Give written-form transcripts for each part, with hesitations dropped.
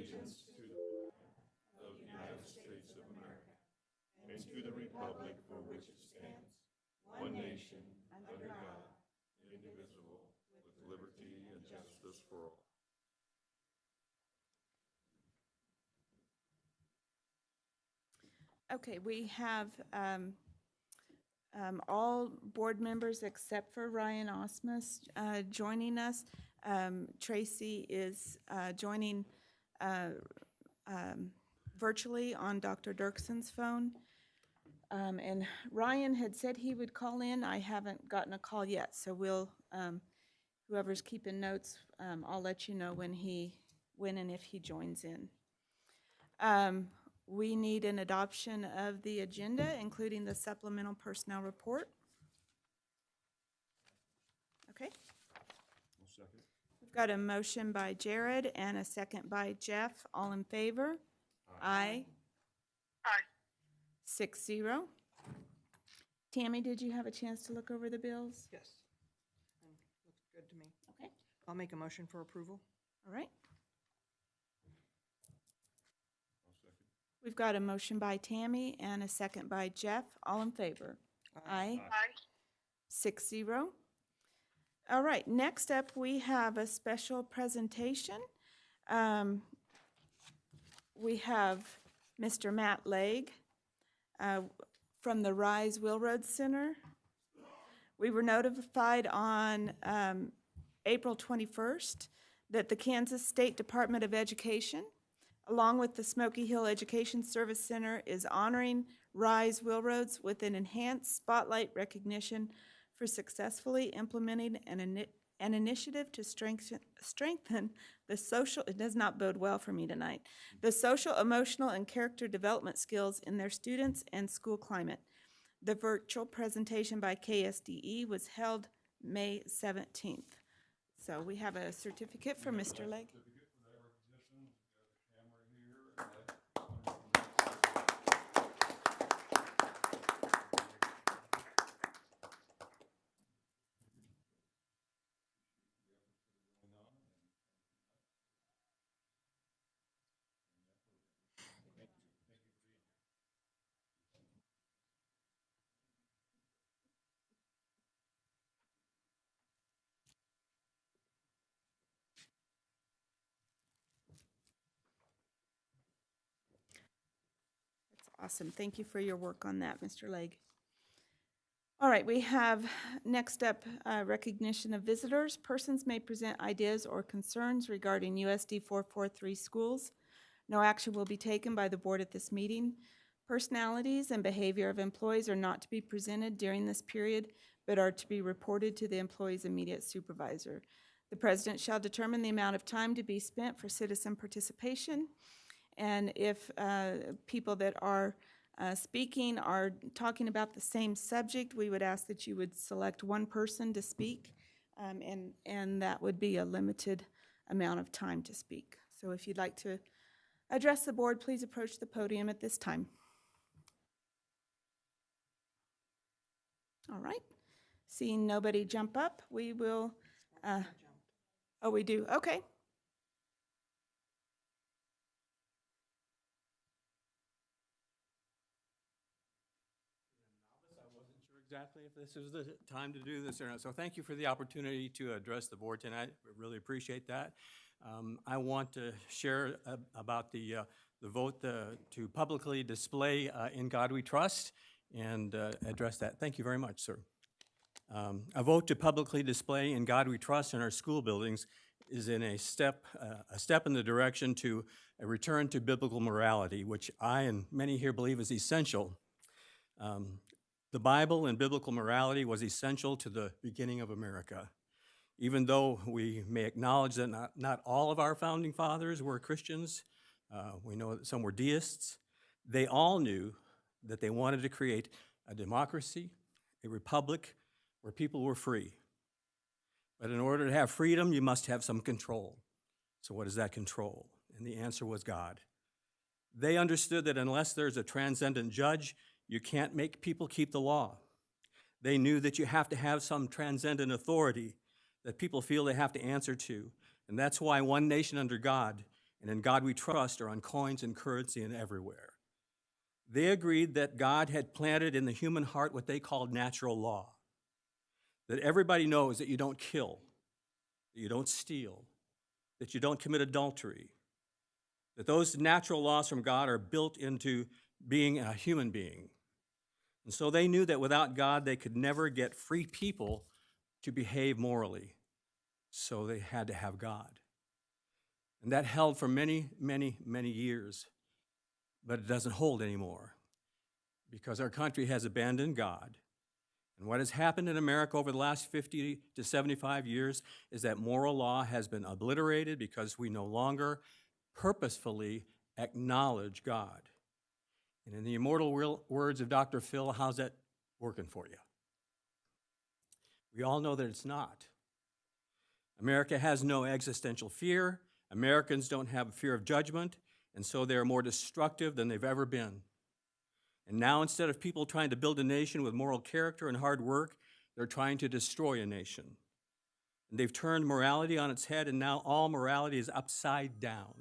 allegiance to the flag of the United States of America and to the republic for which it stands, one nation, under God, indivisible, with liberty and justice for all. Okay, we have all board members except for Ryan Osmus joining us. Tracy is joining virtually on Dr. Dirkson's phone. And Ryan had said he would call in. I haven't gotten a call yet, so we'll, whoever's keeping notes, I'll let you know when and if he joins in. We need an adoption of the agenda, including the supplemental personnel report. Okay. One second. We've got a motion by Jared and a second by Jeff. All in favor? Aye. Aye. 6-0. Tammy, did you have a chance to look over the bills? Yes. Looks good to me. Okay. I'll make a motion for approval. All right. One second. We've got a motion by Tammy and a second by Jeff. All in favor? Aye. Aye. 6-0. All right, next up, we have a special presentation. We have Mr. Matt Legg from the Rise Willroad Center. We were notified on April 21st that the Kansas State Department of Education, along with the Smoky Hill Education Service Center, is honoring Rise Willroads with an enhanced spotlight recognition for successfully implementing an initiative to strengthen the social, it does not bode well for me tonight, the social, emotional, and character development skills in their students and school climate. The virtual presentation by KSDE was held May 17th. So we have a certificate for Mr. Legg. Certificate for that recognition. We've got a camera here. That's awesome. Thank you for your work on that, Mr. Legg. All right, we have next up recognition of visitors. Persons may present ideas or concerns regarding USD 443 schools. No action will be taken by the board at this meeting. Personalities and behavior of employees are not to be presented during this period, but are to be reported to the employee's immediate supervisor. The president shall determine the amount of time to be spent for citizen participation. And if people that are speaking are talking about the same subject, we would ask that you would select one person to speak, and that would be a limited amount of time to speak. So if you'd like to address the board, please approach the podium at this time. All right. Seeing nobody jump up, we will, oh, we do, okay. Exactly if this is the time to do this or not. So thank you for the opportunity to address the board tonight. We really appreciate that. I want to share about the vote to publicly display In God We Trust and address that. Thank you very much, sir. A vote to publicly display In God We Trust in our school buildings is in a step in the direction to a return to biblical morality, which I and many here believe is essential. The Bible and biblical morality was essential to the beginning of America. Even though we may acknowledge that not all of our founding fathers were Christians, we know that some were deists, they all knew that they wanted to create a democracy, a republic where people were free. But in order to have freedom, you must have some control. So what is that control? And the answer was God. They understood that unless there's a transcendent judge, you can't make people keep the law. They knew that you have to have some transcendent authority that people feel they have to answer to. And that's why one nation under God and In God We Trust are on coins and currency and everywhere. They agreed that God had planted in the human heart what they called natural law, that everybody knows that you don't kill, that you don't steal, that you don't commit adultery, that those natural laws from God are built into being a human being. And so they knew that without God, they could never get free people to behave morally. So they had to have God. And that held for many, many, many years. But it doesn't hold anymore because our country has abandoned God. And what has happened in America over the last 50 to 75 years is that moral law has been obliterated because we no longer purposefully acknowledge God. And in the immortal words of Dr. Phil, how's that working for you? We all know that it's not. America has no existential fear. Americans don't have a fear of judgment, and so they're more destructive than they've ever been. And now, instead of people trying to build a nation with moral character and hard work, they're trying to destroy a nation. And they've turned morality on its head, and now all morality is upside down.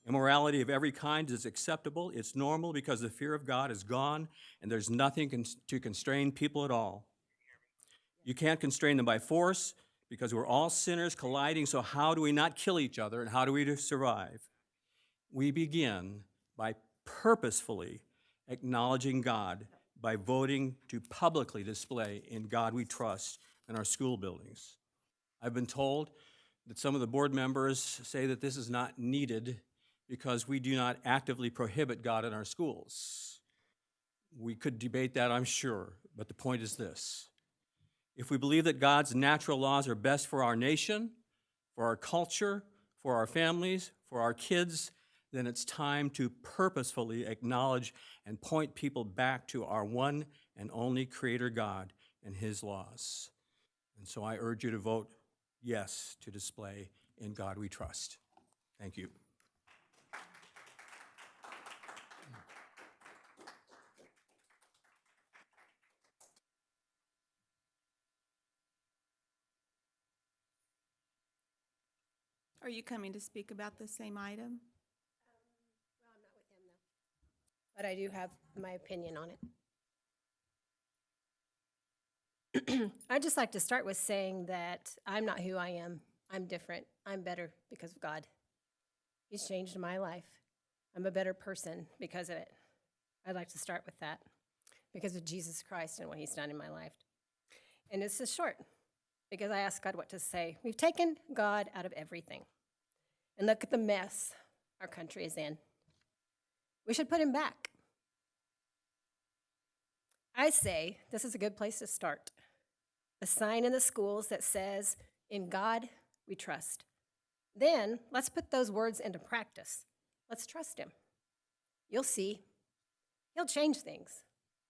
Immorality of every kind is acceptable. It's normal because the fear of God is gone, and there's nothing to constrain people at all. You can't constrain them by force because we're all sinners colliding, so how do we not kill each other, and how do we survive? We begin by purposefully acknowledging God by voting to publicly display In God We Trust in our school buildings. I've been told that some of the board members say that this is not needed because we do not actively prohibit God in our schools. We could debate that, I'm sure, but the point is this. If we believe that God's natural laws are best for our nation, for our culture, for our families, for our kids, then it's time to purposefully acknowledge and point people back to our one and only Creator God and His laws. And so I urge you to vote yes to display In God We Trust. Thank you. Are you coming to speak about the same item? Well, I'm not with him, though. But I do have my opinion on it. I'd just like to start with saying that I'm not who I am. I'm different. I'm better because of God. He's changed my life. I'm a better person because of it. I'd like to start with that because of Jesus Christ and what He's done in my life. And it's just short because I asked God what to say. We've taken God out of everything. And look at the mess our country is in. We should put Him back. I say this is a good place to start. A sign in the schools that says, In God we trust. Then let's put those words into practice. Let's trust Him. You'll see. He'll change things,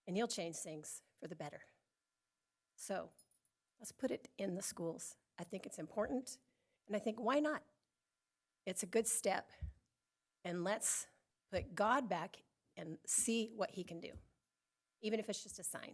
and He'll change things for the better. So let's put it in the schools. I think it's important, and I think why not? It's a good step, and let's put God back and see what He can do, even if it's just a sign.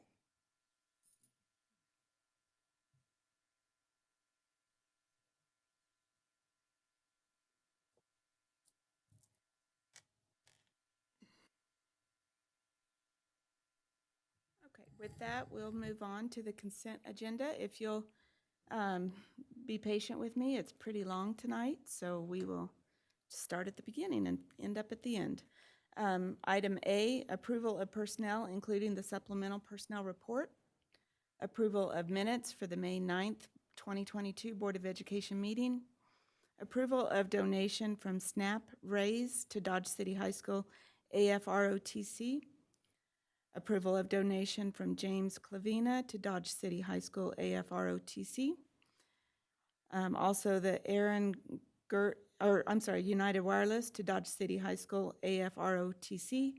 Okay, with that, we'll move on to the consent agenda. If you'll be patient with me, it's pretty long tonight, so we will start at the beginning and end up at the end. Item A, approval of personnel, including the supplemental personnel report. Approval of minutes for the May 9th, 2022 Board of Education meeting. Approval of donation from SNAP Raise to Dodge City High School AFROTC. Approval of donation from James Clavina to Dodge City High School AFROTC. Also the United Wireless to Dodge City High School AFROTC.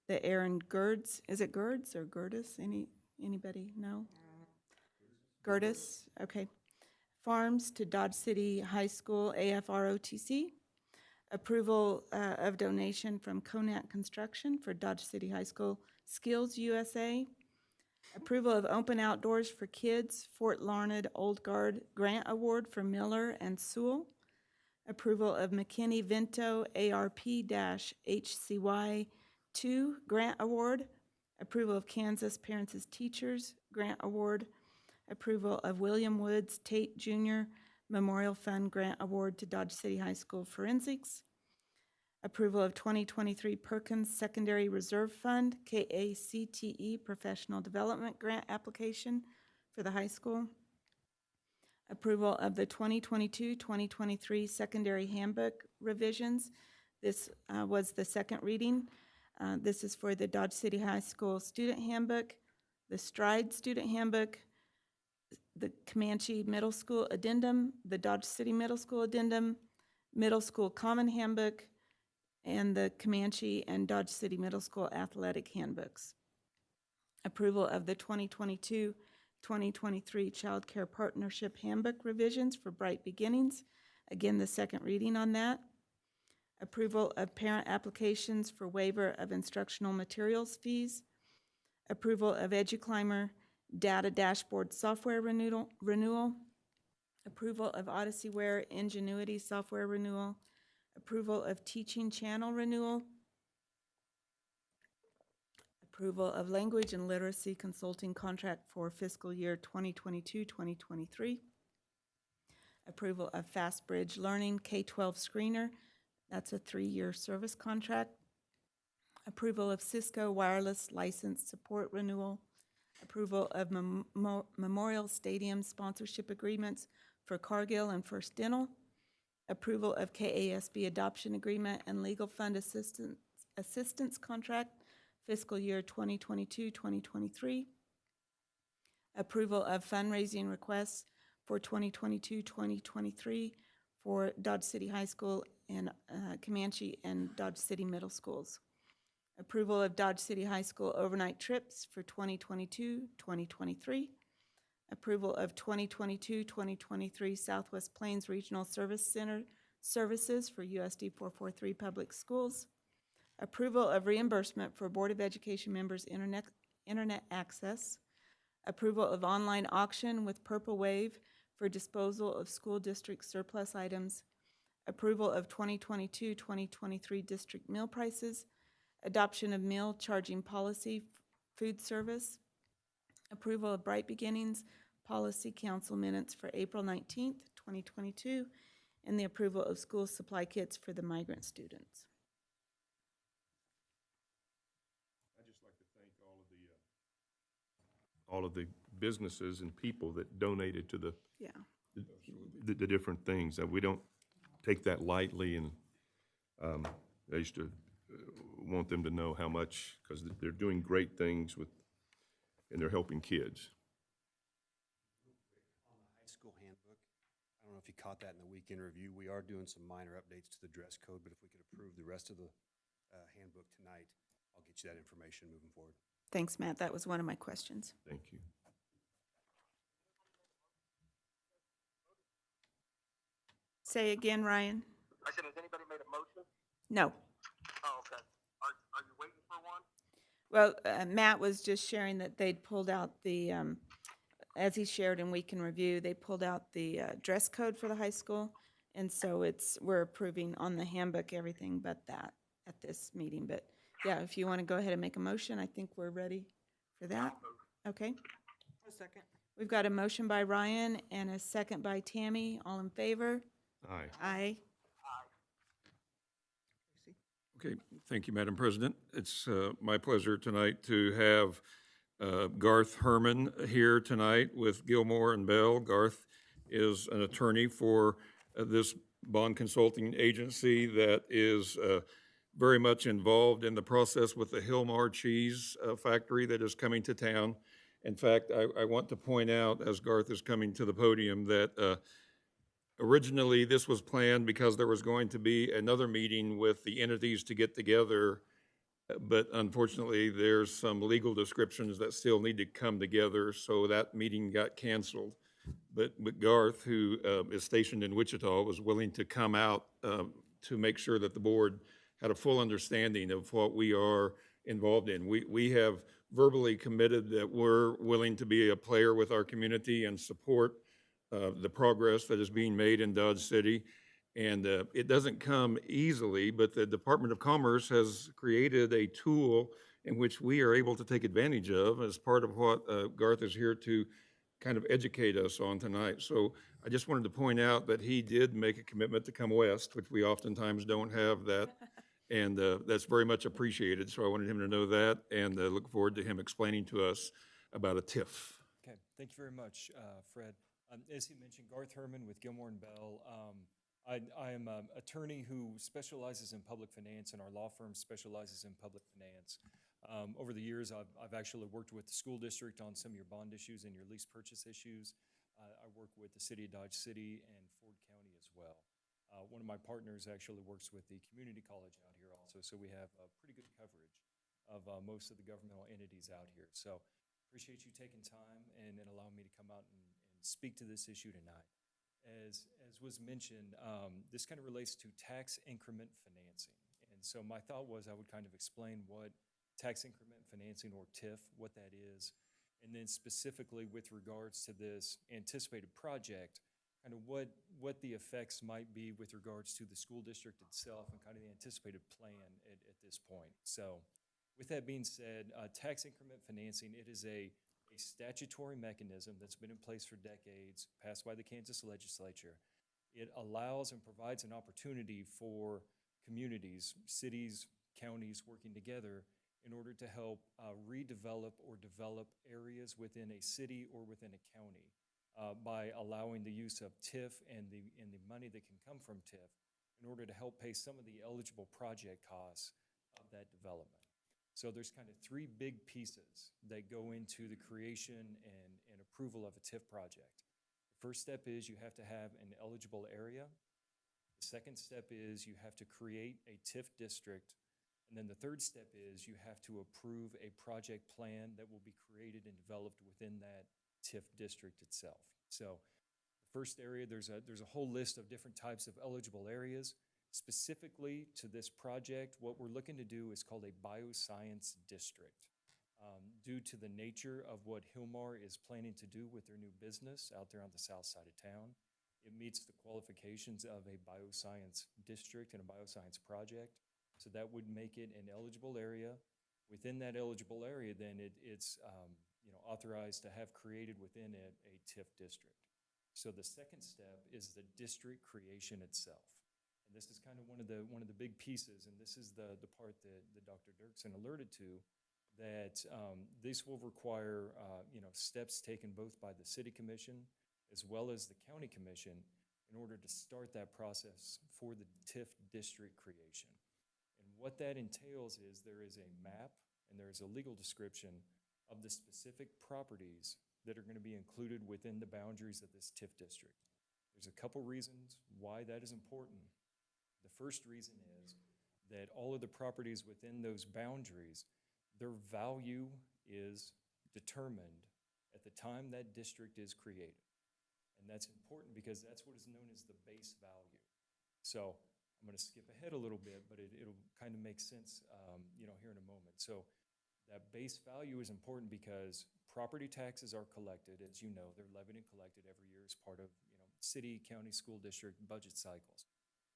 The Aaron Gerds, is it Gerds or Gertis? Anybody know? Gertis, okay. Farms to Dodge City High School AFROTC. Approval of donation from Comanche Construction for Dodge City High School Skills USA. Approval of Open Outdoors for Kids Fort Larned Old Guard Grant Award for Miller and Sewell. Approval of McKinney-Vento ARP-HCY 2 Grant Award. Approval of Kansas Parents as Teachers Grant Award. Approval of William Woods Tate Jr. Memorial Fund Grant Award to Dodge City High School Forensics. Approval of 2023 Perkins Secondary Reserve Fund, KACTE Professional Development Grant Application for the high school. Approval of the 2022-2023 Secondary Handbook revisions. This was the second reading. This is for the Dodge City High School Student Handbook, the Stride Student Handbook, the Comanche Middle School Addendum, the Dodge City Middle School Addendum, Middle School Common Handbook, and the Comanche and Dodge City Middle School Athletic Handbooks. Approval of the 2022-2023 Child Care Partnership Handbook revisions for Bright Beginnings. Again, the second reading on that. Approval of parent applications for waiver of instructional materials fees. Approval of EduClimber Data Dashboard Software renewal. Approval of OdysseyWare Ingenuity Software renewal. Approval of Teaching Channel renewal. Approval of Language and Literacy Consulting Contract for fiscal year 2022-2023. Approval of FastBridge Learning K-12 Screener. That's a 3-year service contract. Approval of Cisco Wireless License Support renewal. Approval of Memorial Stadium sponsorship agreements for Cargill and First Dental. Approval of KASB adoption agreement and legal fund assistance contract, fiscal year 2022-2023. Approval of fundraising requests for 2022-2023 for Dodge City High School and Comanche and Dodge City Middle Schools. Approval of Dodge City High School overnight trips for 2022-2023. Approval of 2022-2023 Southwest Plains Regional Service Center services for USD 443 Public Schools. Approval of reimbursement for Board of Education members' internet access. Approval of online auction with Purple Wave for disposal of school district surplus items. Approval of 2022-2023 district meal prices. Adoption of meal charging policy, food service. Approval of Bright Beginnings Policy Council minutes for April 19th, 2022, and the approval of school supply kits for the migrant students. I'd just like to thank all of the businesses and people that donated to the different things. We don't take that lightly, and I used to want them to know how much, because they're doing great things and they're helping kids. On the high school handbook, I don't know if you caught that in the weekend review, we are doing some minor updates to the dress code, but if we could approve the rest of the handbook tonight, I'll get you that information moving forward. Thanks, Matt. That was one of my questions. Thank you. Say again, Ryan. I said, has anybody made a motion? No. Oh, okay. Are you waiting for one? Well, Matt was just sharing that they'd pulled out the, as he shared in Week in Review, they pulled out the dress code for the high school. And so we're approving on the handbook everything but that at this meeting. But yeah, if you want to go ahead and make a motion, I think we're ready for that. Okay. A second. We've got a motion by Ryan and a second by Tammy. All in favor? Aye. Aye. Okay, thank you, Madam President. It's my pleasure tonight to have Garth Herman here tonight with Gilmore and Bell. Garth is an attorney for this bond consulting agency that is very much involved in the process with the Hillmar cheese factory that is coming to town. In fact, I want to point out, as Garth is coming to the podium, that originally, this was planned because there was going to be another meeting with the entities to get together, but unfortunately, there's some legal descriptions that still need to come together, so that meeting got canceled. But Garth, who is stationed in Wichita, was willing to come out to make sure that the board had a full understanding of what we are involved in. We have verbally committed that we're willing to be a player with our community and support the progress that is being made in Dodge City. And it doesn't come easily, but the Department of Commerce has created a tool in which we are able to take advantage of as part of what Garth is here to kind of educate us on tonight. So I just wanted to point out that he did make a commitment to come west, which we oftentimes don't have that. And that's very much appreciated. So I wanted him to know that and look forward to him explaining to us about a TIF. Okay, thank you very much, Fred. As he mentioned, Garth Herman with Gilmore and Bell. I am an attorney who specializes in public finance, and our law firm specializes in public finance. Over the years, I've actually worked with the school district on some of your bond issues and your lease purchase issues. I work with the city of Dodge City and Ford County as well. One of my partners actually works with the community college out here also, so we have pretty good coverage of most of the governmental entities out here. So appreciate you taking time and allowing me to come out and speak to this issue tonight. As was mentioned, this kind of relates to tax increment financing. And so my thought was I would kind of explain what tax increment financing, or TIF, what that is, and then specifically with regards to this anticipated project, kind of what the effects might be with regards to the school district itself and kind of the anticipated plan at this point. So with that being said, tax increment financing, it is a statutory mechanism that's been in place for decades, passed by the Kansas legislature. It allows and provides an opportunity for communities, cities, counties working together in order to help redevelop or develop areas within a city or within a county by allowing the use of TIF and the money that can come from TIF in order to help pay some of the eligible project costs of that development. So there's kind of three big pieces that go into the creation and approval of a TIF project. The first step is you have to have an eligible area. The second step is you have to create a TIF district. And then the third step is you have to approve a project plan that will be created and developed within that TIF district itself. So the first area, there's a whole list of different types of eligible areas. Specifically to this project, what we're looking to do is called a bioscience district. Due to the nature of what Hilmar is planning to do with their new business out there on the south side of town, it meets the qualifications of a bioscience district and a bioscience project. So that would make it an eligible area. Within that eligible area, then it's authorized to have created within it a TIF district. So the second step is the district creation itself. And this is kind of one of the big pieces, and this is the part that Dr. Dirksen alerted to, that this will require steps taken both by the city commission as well as the county commission in order to start that process for the TIF district creation. And what that entails is there is a map and there is a legal description of the specific properties that are going to be included within the boundaries of this TIF district. There's a couple reasons why that is important. The first reason is that all of the properties within those boundaries, their value is determined at the time that district is created. And that's important because that's what is known as the base value. So I'm going to skip ahead a little bit, but it'll kind of make sense here in a moment. So that base value is important because property taxes are collected. As you know, they're levied and collected every year as part of city, county, school district budget cycles.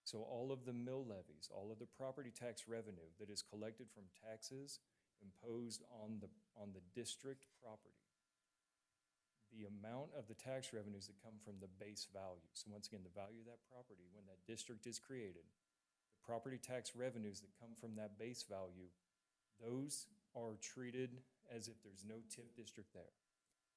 So all of the mill levies, all of the property tax revenue that is collected from taxes imposed on the district property, the amount of the tax revenues that come from the base value. So once again, the value of that property when that district is created, the property tax revenues that come from that base value, those are treated as if there's no TIF district there.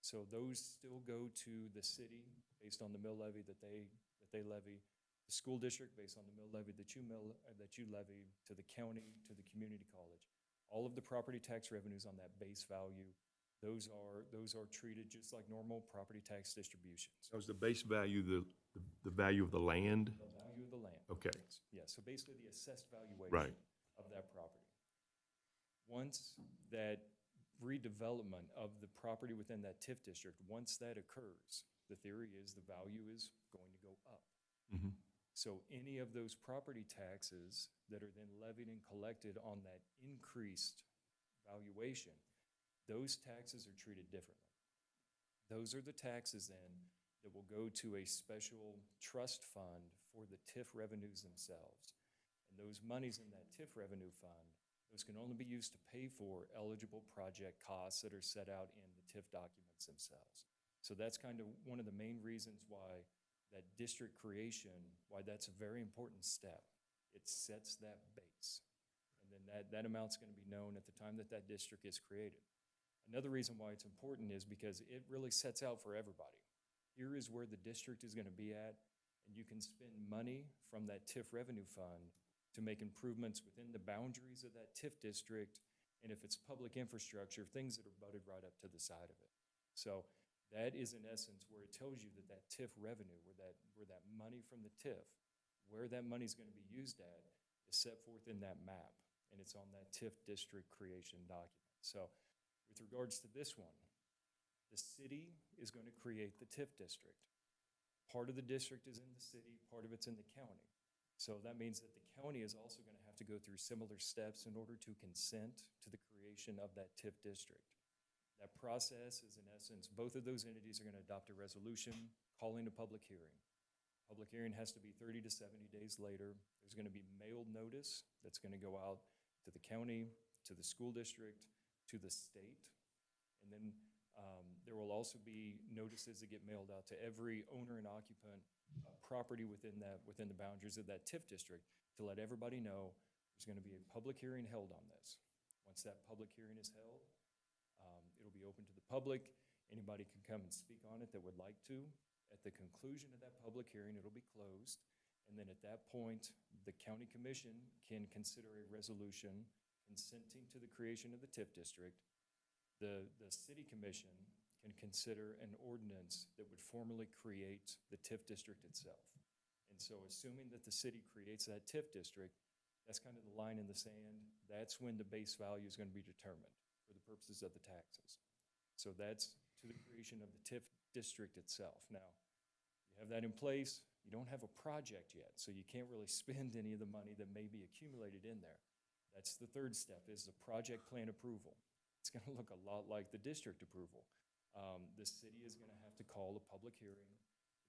So those still go to the city based on the mill levy that they levy, the school district based on the mill levy that you levy, to the county, to the community college. All of the property tax revenues on that base value, those are treated just like normal property tax distributions. So is the base value the value of the land? The value of the land. Okay. Yeah, so basically the assessed valuation Right. of that property. Once that redevelopment of the property within that TIF district, once that occurs, the theory is the value is going to go up. Mhm. So any of those property taxes that are then levied and collected on that increased valuation, those taxes are treated differently. Those are the taxes then that will go to a special trust fund for the TIF revenues themselves. And those monies in that TIF revenue fund, those can only be used to pay for eligible project costs that are set out in the TIF documents themselves. So that's kind of one of the main reasons why that district creation, why that's a very important step. It sets that base. And then that amount's going to be known at the time that that district is created. Another reason why it's important is because it really sets out for everybody. Here is where the district is going to be at, and you can spend money from that TIF revenue fund to make improvements within the boundaries of that TIF district, and if it's public infrastructure, things that are butted right up to the side of it. So that is in essence where it tells you that that TIF revenue, where that money from the TIF, where that money is going to be used at, is set forth in that map, and it's on that TIF district creation document. So with regards to this one, the city is going to create the TIF district. Part of the district is in the city, part of it's in the county. So that means that the county is also going to have to go through similar steps in order to consent to the creation of that TIF district. That process is in essence, both of those entities are going to adopt a resolution calling a public hearing. Public hearing has to be 30 to 70 days later. There's going to be mailed notice that's going to go out to the county, to the school district, to the state. And then there will also be notices that get mailed out to every owner and occupant property within the boundaries of that TIF district to let everybody know there's going to be a public hearing held on this. Once that public hearing is held, it'll be open to the public. Anybody can come and speak on it that would like to. At the conclusion of that public hearing, it'll be closed. And then at that point, the county commission can consider a resolution consenting to the creation of the TIF district. The city commission can consider an ordinance that would formally create the TIF district itself. And so assuming that the city creates that TIF district, that's kind of the line in the sand. That's when the base value is going to be determined for the purposes of the taxes. So that's to the creation of the TIF district itself. Now, you have that in place. You don't have a project yet, so you can't really spend any of the money that may be accumulated in there. That's the third step, is the project plan approval. It's going to look a lot like the district approval. The city is going to have to call a public hearing.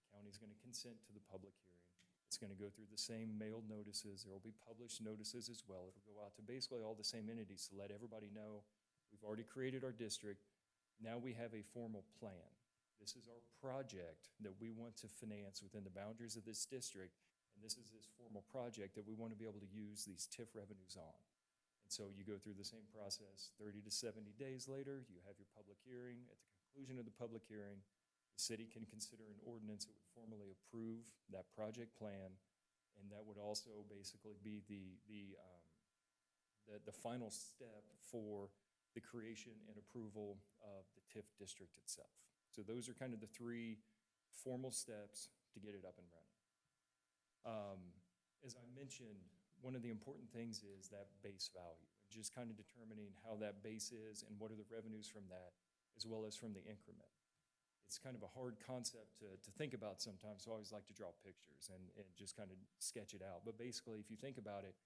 The county is going to consent to the public hearing. It's going to go through the same mailed notices. There will be published notices as well. It'll go out to basically all the same entities to let everybody know we've already created our district. Now we have a formal plan. This is our project that we want to finance within the boundaries of this district, and this is this formal project that we want to be able to use these TIF revenues on. And so you go through the same process. 30 to 70 days later, you have your public hearing. At the conclusion of the public hearing, the city can consider an ordinance that would formally approve that project plan, and that would also basically be the final step for the creation and approval of the TIF district itself. So those are kind of the three formal steps to get it up and running. As I mentioned, one of the important things is that base value, and just kind of determining how that base is and what are the revenues from that, as well as from the increment. It's kind of a hard concept to think about sometimes, so I always like to draw pictures and just kind of sketch it out. But basically, if you think about it,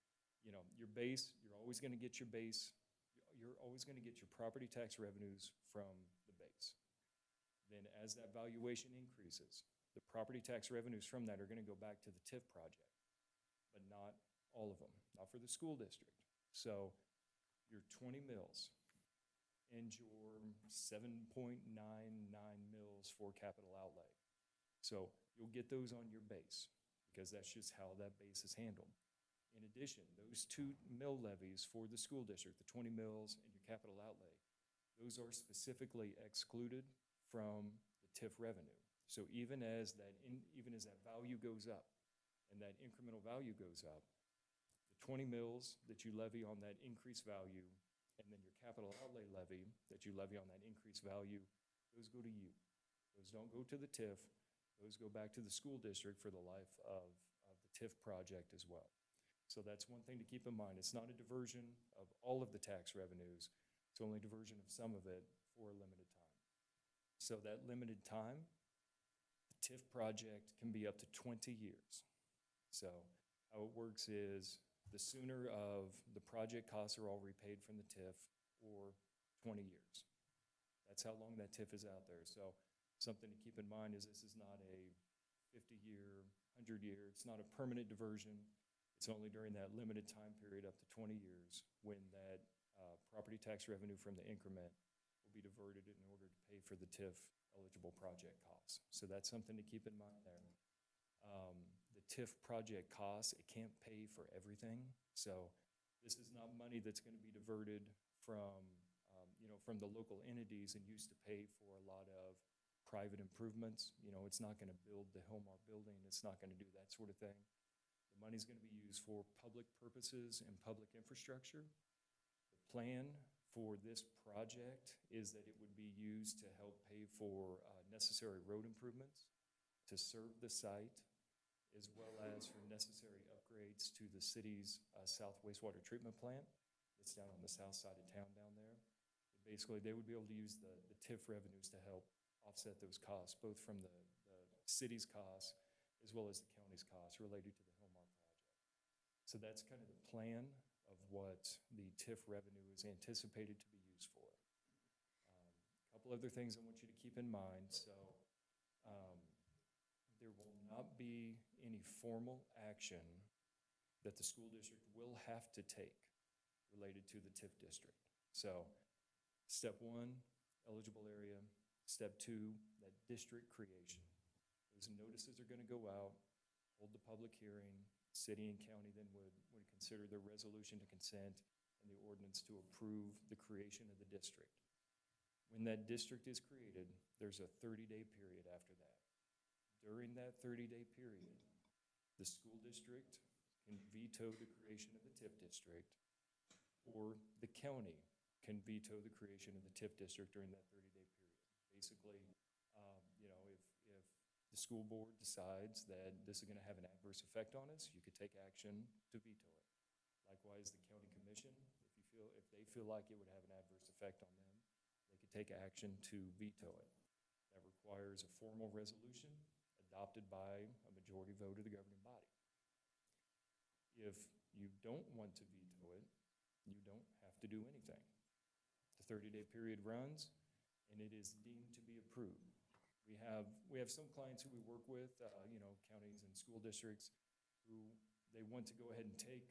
you know, your base, you're always going to get your base, you're always going to get your property tax revenues from the base. Then as that valuation increases, the property tax revenues from that are going to go back to the TIF project, but not all of them, not for the school district. So your 20 mills and your 7.99 mills for capital outlay. So you'll get those on your base because that's just how that base is handled. In addition, those 2 mill levies for the school district, the 20 mills and your capital outlay, those are specifically excluded from the TIF revenue. So even as that value goes up and that incremental value goes up, the 20 mills that you levy on that increased value and then your capital outlay levy that you levy on that increased value, those go to you. Those don't go to the TIF. Those go back to the school district for the life of the TIF project as well. So that's one thing to keep in mind. It's not a diversion of all of the tax revenues. It's only a diversion of some of it for a limited time. So that limited time, the TIF project can be up to 20 years. So how it works is the sooner of the project costs are all repaid from the TIF, or 20 years. That's how long that TIF is out there. So something to keep in mind is this is not a 50-year, 100-year. It's not a permanent diversion. It's only during that limited time period up to 20 years when that property tax revenue from the increment will be diverted in order to pay for the TIF eligible project costs. So that's something to keep in mind there. The Tif project costs, it can't pay for everything. So this is not money that's going to be diverted from, from the local entities and used to pay for a lot of private improvements. It's not going to build the Hillmar building. It's not going to do that sort of thing. The money's going to be used for public purposes and public infrastructure. The plan for this project is that it would be used to help pay for necessary road improvements to serve the site, as well as for necessary upgrades to the city's south wastewater treatment plant. It's down on the south side of town down there. Basically, they would be able to use the TIF revenues to help offset those costs, both from the city's costs as well as the county's costs related to the Hillmar project. So that's kind of the plan of what the TIF revenue is anticipated to be used for. A couple other things I want you to keep in mind. So there will not be any formal action that the school district will have to take related to the TIF district. So step 1, eligible area. Step 2, that district creation. Those notices are going to go out, hold the public hearing. City and county then would consider the resolution to consent and the ordinance to approve the creation of the district. When that district is created, there's a 30-day period after that. During that 30-day period, the school district can veto the creation of the TIF district, or the county can veto the creation of the TIF district during that 30-day period. Basically, if the school board decides that this is going to have an adverse effect on us, you could take action to veto it. Likewise, the county commission, if they feel like it would have an adverse effect on them, they could take action to veto it. That requires a formal resolution adopted by a majority vote of the governing body. If you don't want to veto it, you don't have to do anything. The 30-day period runs, and it is deemed to be approved. We have some clients who we work with, counties and school districts, who they want to go ahead and take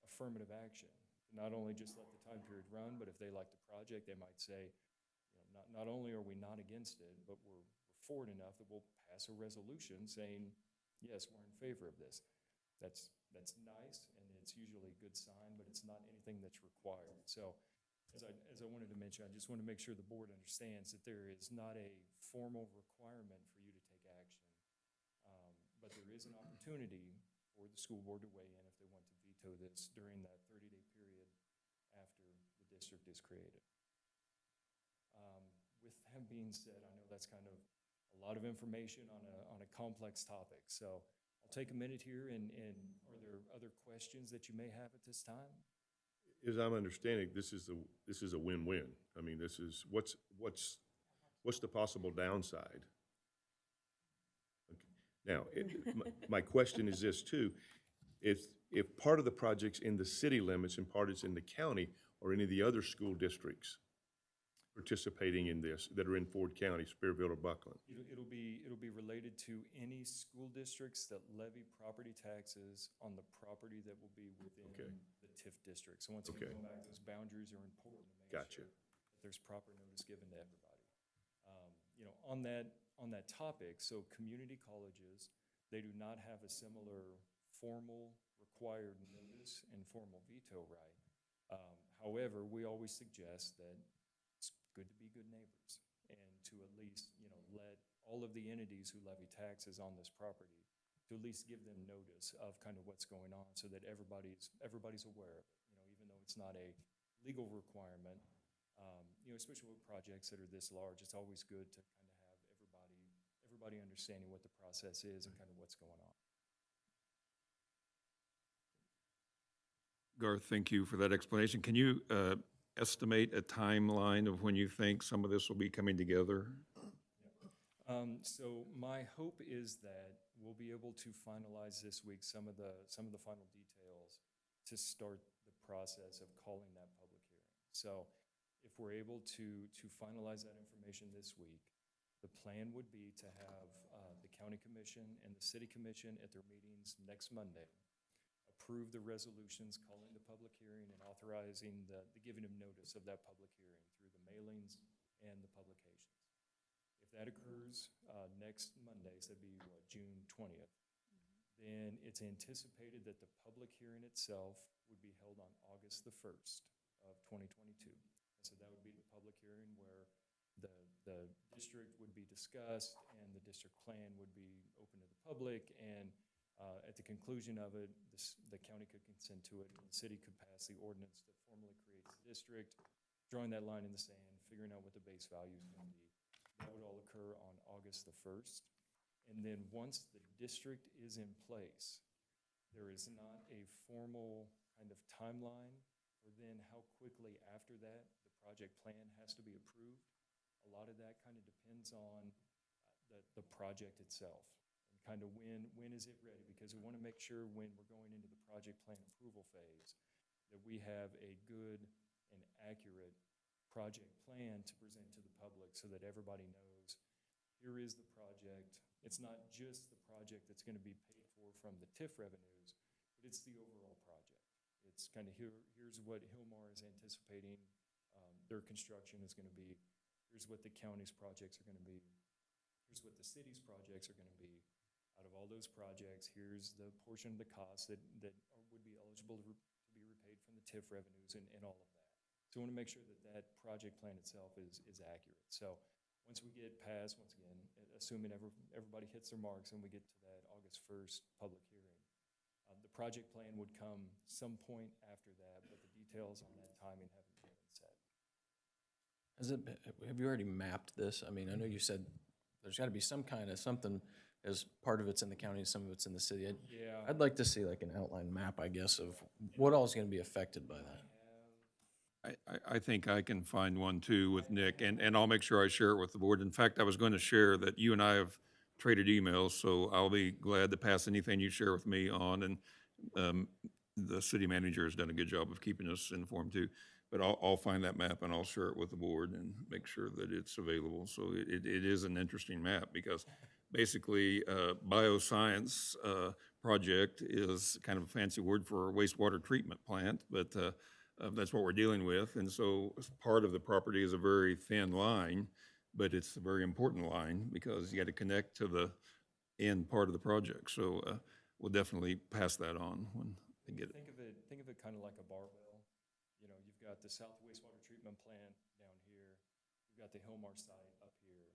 affirmative action. Not only just let the time period run, but if they like the project, they might say, not only are we not against it, but we're for it enough that we'll pass a resolution saying, yes, we're in favor of this. That's nice, and it's usually a good sign, but it's not anything that's required. So as I wanted to mention, I just want to make sure the board understands that there is not a formal requirement for you to take action, but there is an opportunity for the school board to weigh in if they want to veto this during that 30-day period after the district is created. With that being said, I know that's kind of a lot of information on a complex topic. So I'll take a minute here, and are there other questions that you may have at this time? As I'm understanding, this is a win-win. I mean, this is, what's the possible downside? Okay. Now, my question is this too. If part of the project's in the city limits and part is in the county, or any of the other school districts participating in this that are in Ford County, Spearville, or Buckland? It'll be related to any school districts that levy property taxes on the property that will be within the TIF district. So once again, going back, those boundaries are important to make sure that there's proper notice given to everybody. On that topic, so community colleges, they do not have a similar formal required notice and formal veto right. However, we always suggest that it's good to be good neighbors and to at least, let all of the entities who levy taxes on this property, to at least give them notice of kind of what's going on so that everybody's aware of it. Even though it's not a legal requirement, especially with projects that are this large, it's always good to kind of have everybody understanding what the process is and kind of what's going on. Garth, thank you for that explanation. Can you estimate a timeline of when you think some of this will be coming together? So my hope is that we'll be able to finalize this week some of the final details to start the process of calling that public hearing. So if we're able to finalize that information this week, The plan would be to have the county commission and the city commission at their meetings next Monday approve the resolutions calling the public hearing and authorizing the giving of notice of that public hearing through the mailings and the publications. If that occurs next Monday, so that'd be what, June 20th, then it's anticipated that the public hearing itself would be held on August the 1st of 2022. And so that would be the public hearing where the district would be discussed and the district plan would be open to the public, and at the conclusion of it, the county could consent to it, and the city could pass the ordinance that formally creates the district, drawing that line in the sand, figuring out what the base value is going to be. That would all occur on August the 1st. And then once the district is in place, there is not a formal kind of timeline for then how quickly after that the project plan has to be approved. A lot of that kind of depends on the project itself and kind of when is it ready, because we want to make sure when we're going into the project plan approval phase that we have a good and accurate project plan to present to the public so that everybody knows here is the project. It's not just the project that's going to be paid for from the TIF revenues, but it's the overall project. It's kind of here's what Hillmar is anticipating their construction is going to be. Here's what the county's projects are going to be. Here's what the city's projects are going to be. Out of all those projects, here's the portion of the cost that would be eligible to be repaid from the TIF revenues and all of that. So we want to make sure that that project plan itself is accurate. So once we get past, once again, assuming everybody hits their marks and we get to that August 1st public hearing, the project plan would come some point after that, but the details on that timing haven't yet been set. Have you already mapped this? I mean, I know you said there's got to be some kind of something as part of it's in the county and some of it's in the city. Yeah. I'd like to see like an outline map, I guess, of what all is going to be affected by that. I think I can find one too with Nick, and I'll make sure I share it with the board. In fact, I was going to share that you and I have traded emails, so I'll be glad to pass anything you share with me on, and the city manager has done a good job of keeping us informed too. But I'll find that map and I'll share it with the board and make sure that it's available. So it is an interesting map because basically bioscience project is kind of a fancy word for a wastewater treatment plant, but that's what we're dealing with. And so part of the property is a very thin line, but it's a very important line because you got to connect to the end part of the project. So we'll definitely pass that on when they get it. Think of it kind of like a barbell. You know, you've got the South Wastewater Treatment Plant down here, you've got the Hillmar site up here,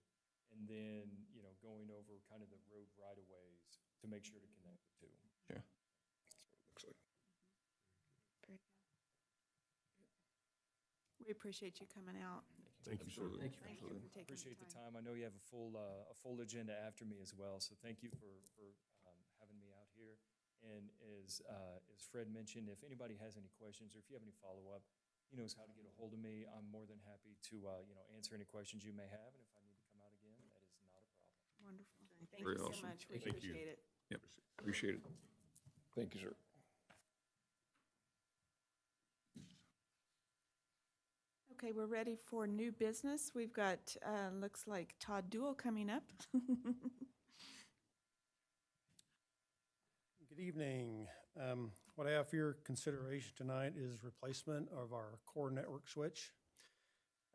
and then, you know, going over kind of the road right-of-ways to make sure to connect the two. Yeah, that's what it looks like. Very good. We appreciate you coming out. Thank you, sir. Thank you. Thank you for taking Appreciate the time. time. I know you have a full agenda after me as well, so thank you for having me out here. And as Fred mentioned, if anybody has any questions or if you have any follow-up, he knows how to get a hold of me. I'm more than happy to answer any questions you may have, and if I need to come out again, that is not a problem. Wonderful. Thank Very you so awesome. much. We Thank you. appreciate it. Yep, appreciate it. Thank you, sir. Okay, we're ready for new business. We've got, looks like Todd Duell coming up. Good evening. What I have for your consideration tonight is replacement of our core network switch.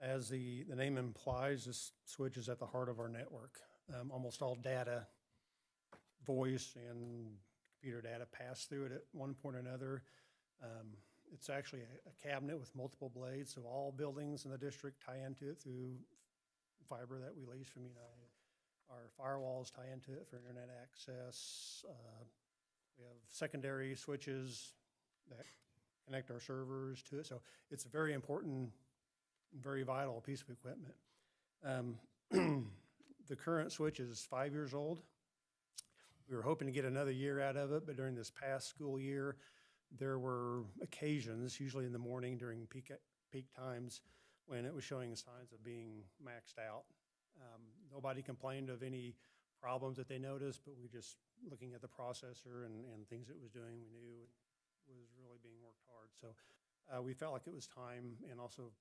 As the name implies, this switch is at the heart of our network. Almost all data, voice and computer data pass through it at one point or another. It's actually a cabinet with multiple blades, so all buildings in the district tie into it through fiber that we lease from United. Our firewalls tie into it for internet access. We have secondary switches that connect our servers to it. So it's a very important, very vital piece of equipment. The current switch is 5 years old. We were hoping to get another year out of it, but during this past school year, there were occasions, usually in the morning during peak times, when it was showing signs of being maxed out. Nobody complained of any problems that they noticed, but we just, looking at the processor and things it was doing, we knew it was really being worked hard. So we felt like it was time, and also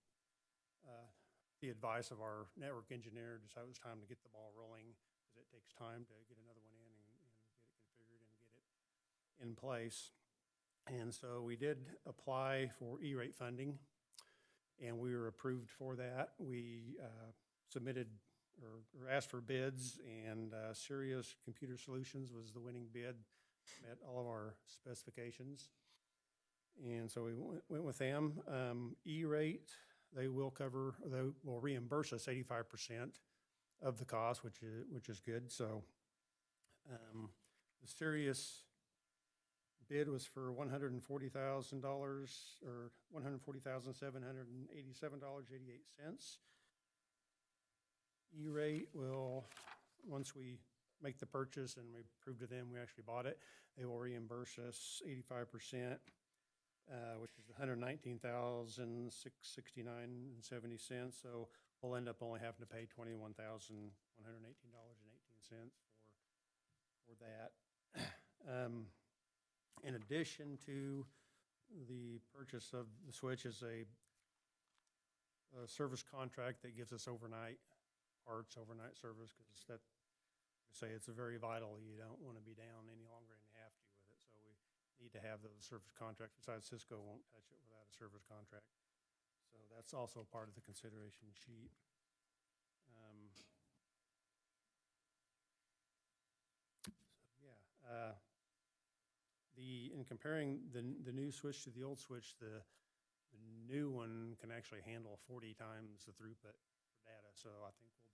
the advice of our network engineer, decided it was time to get the ball rolling, because it takes time to get another one in and get it configured and get it in place. And so we did apply for E-rate funding, and we were approved for that. We submitted or asked for bids, and Sirius Computer Solutions was the winning bid, met all of our specifications. And so we went with them. E-rate, they will reimburse us 85% of the cost, which is good. So the Sirius bid was for $140,000 or $140,787.88. E-rate will, once we make the purchase and we prove to them we actually bought it, they will reimburse us 85%, which is $119,669.70. So we'll end up only having to pay $21,118.18 for that. In addition to the purchase of the switch is a service contract that gives us overnight parts, overnight service, because that, I say, it's a very vital. You don't want to be down any longer than you have to with it. So we need to have those service contracts. Besides, Cisco won't touch it without a service contract. So that's also part of the consideration sheet. In comparing the new switch to the old switch, the new one can actually handle 40 times the throughput for data. So I think we'll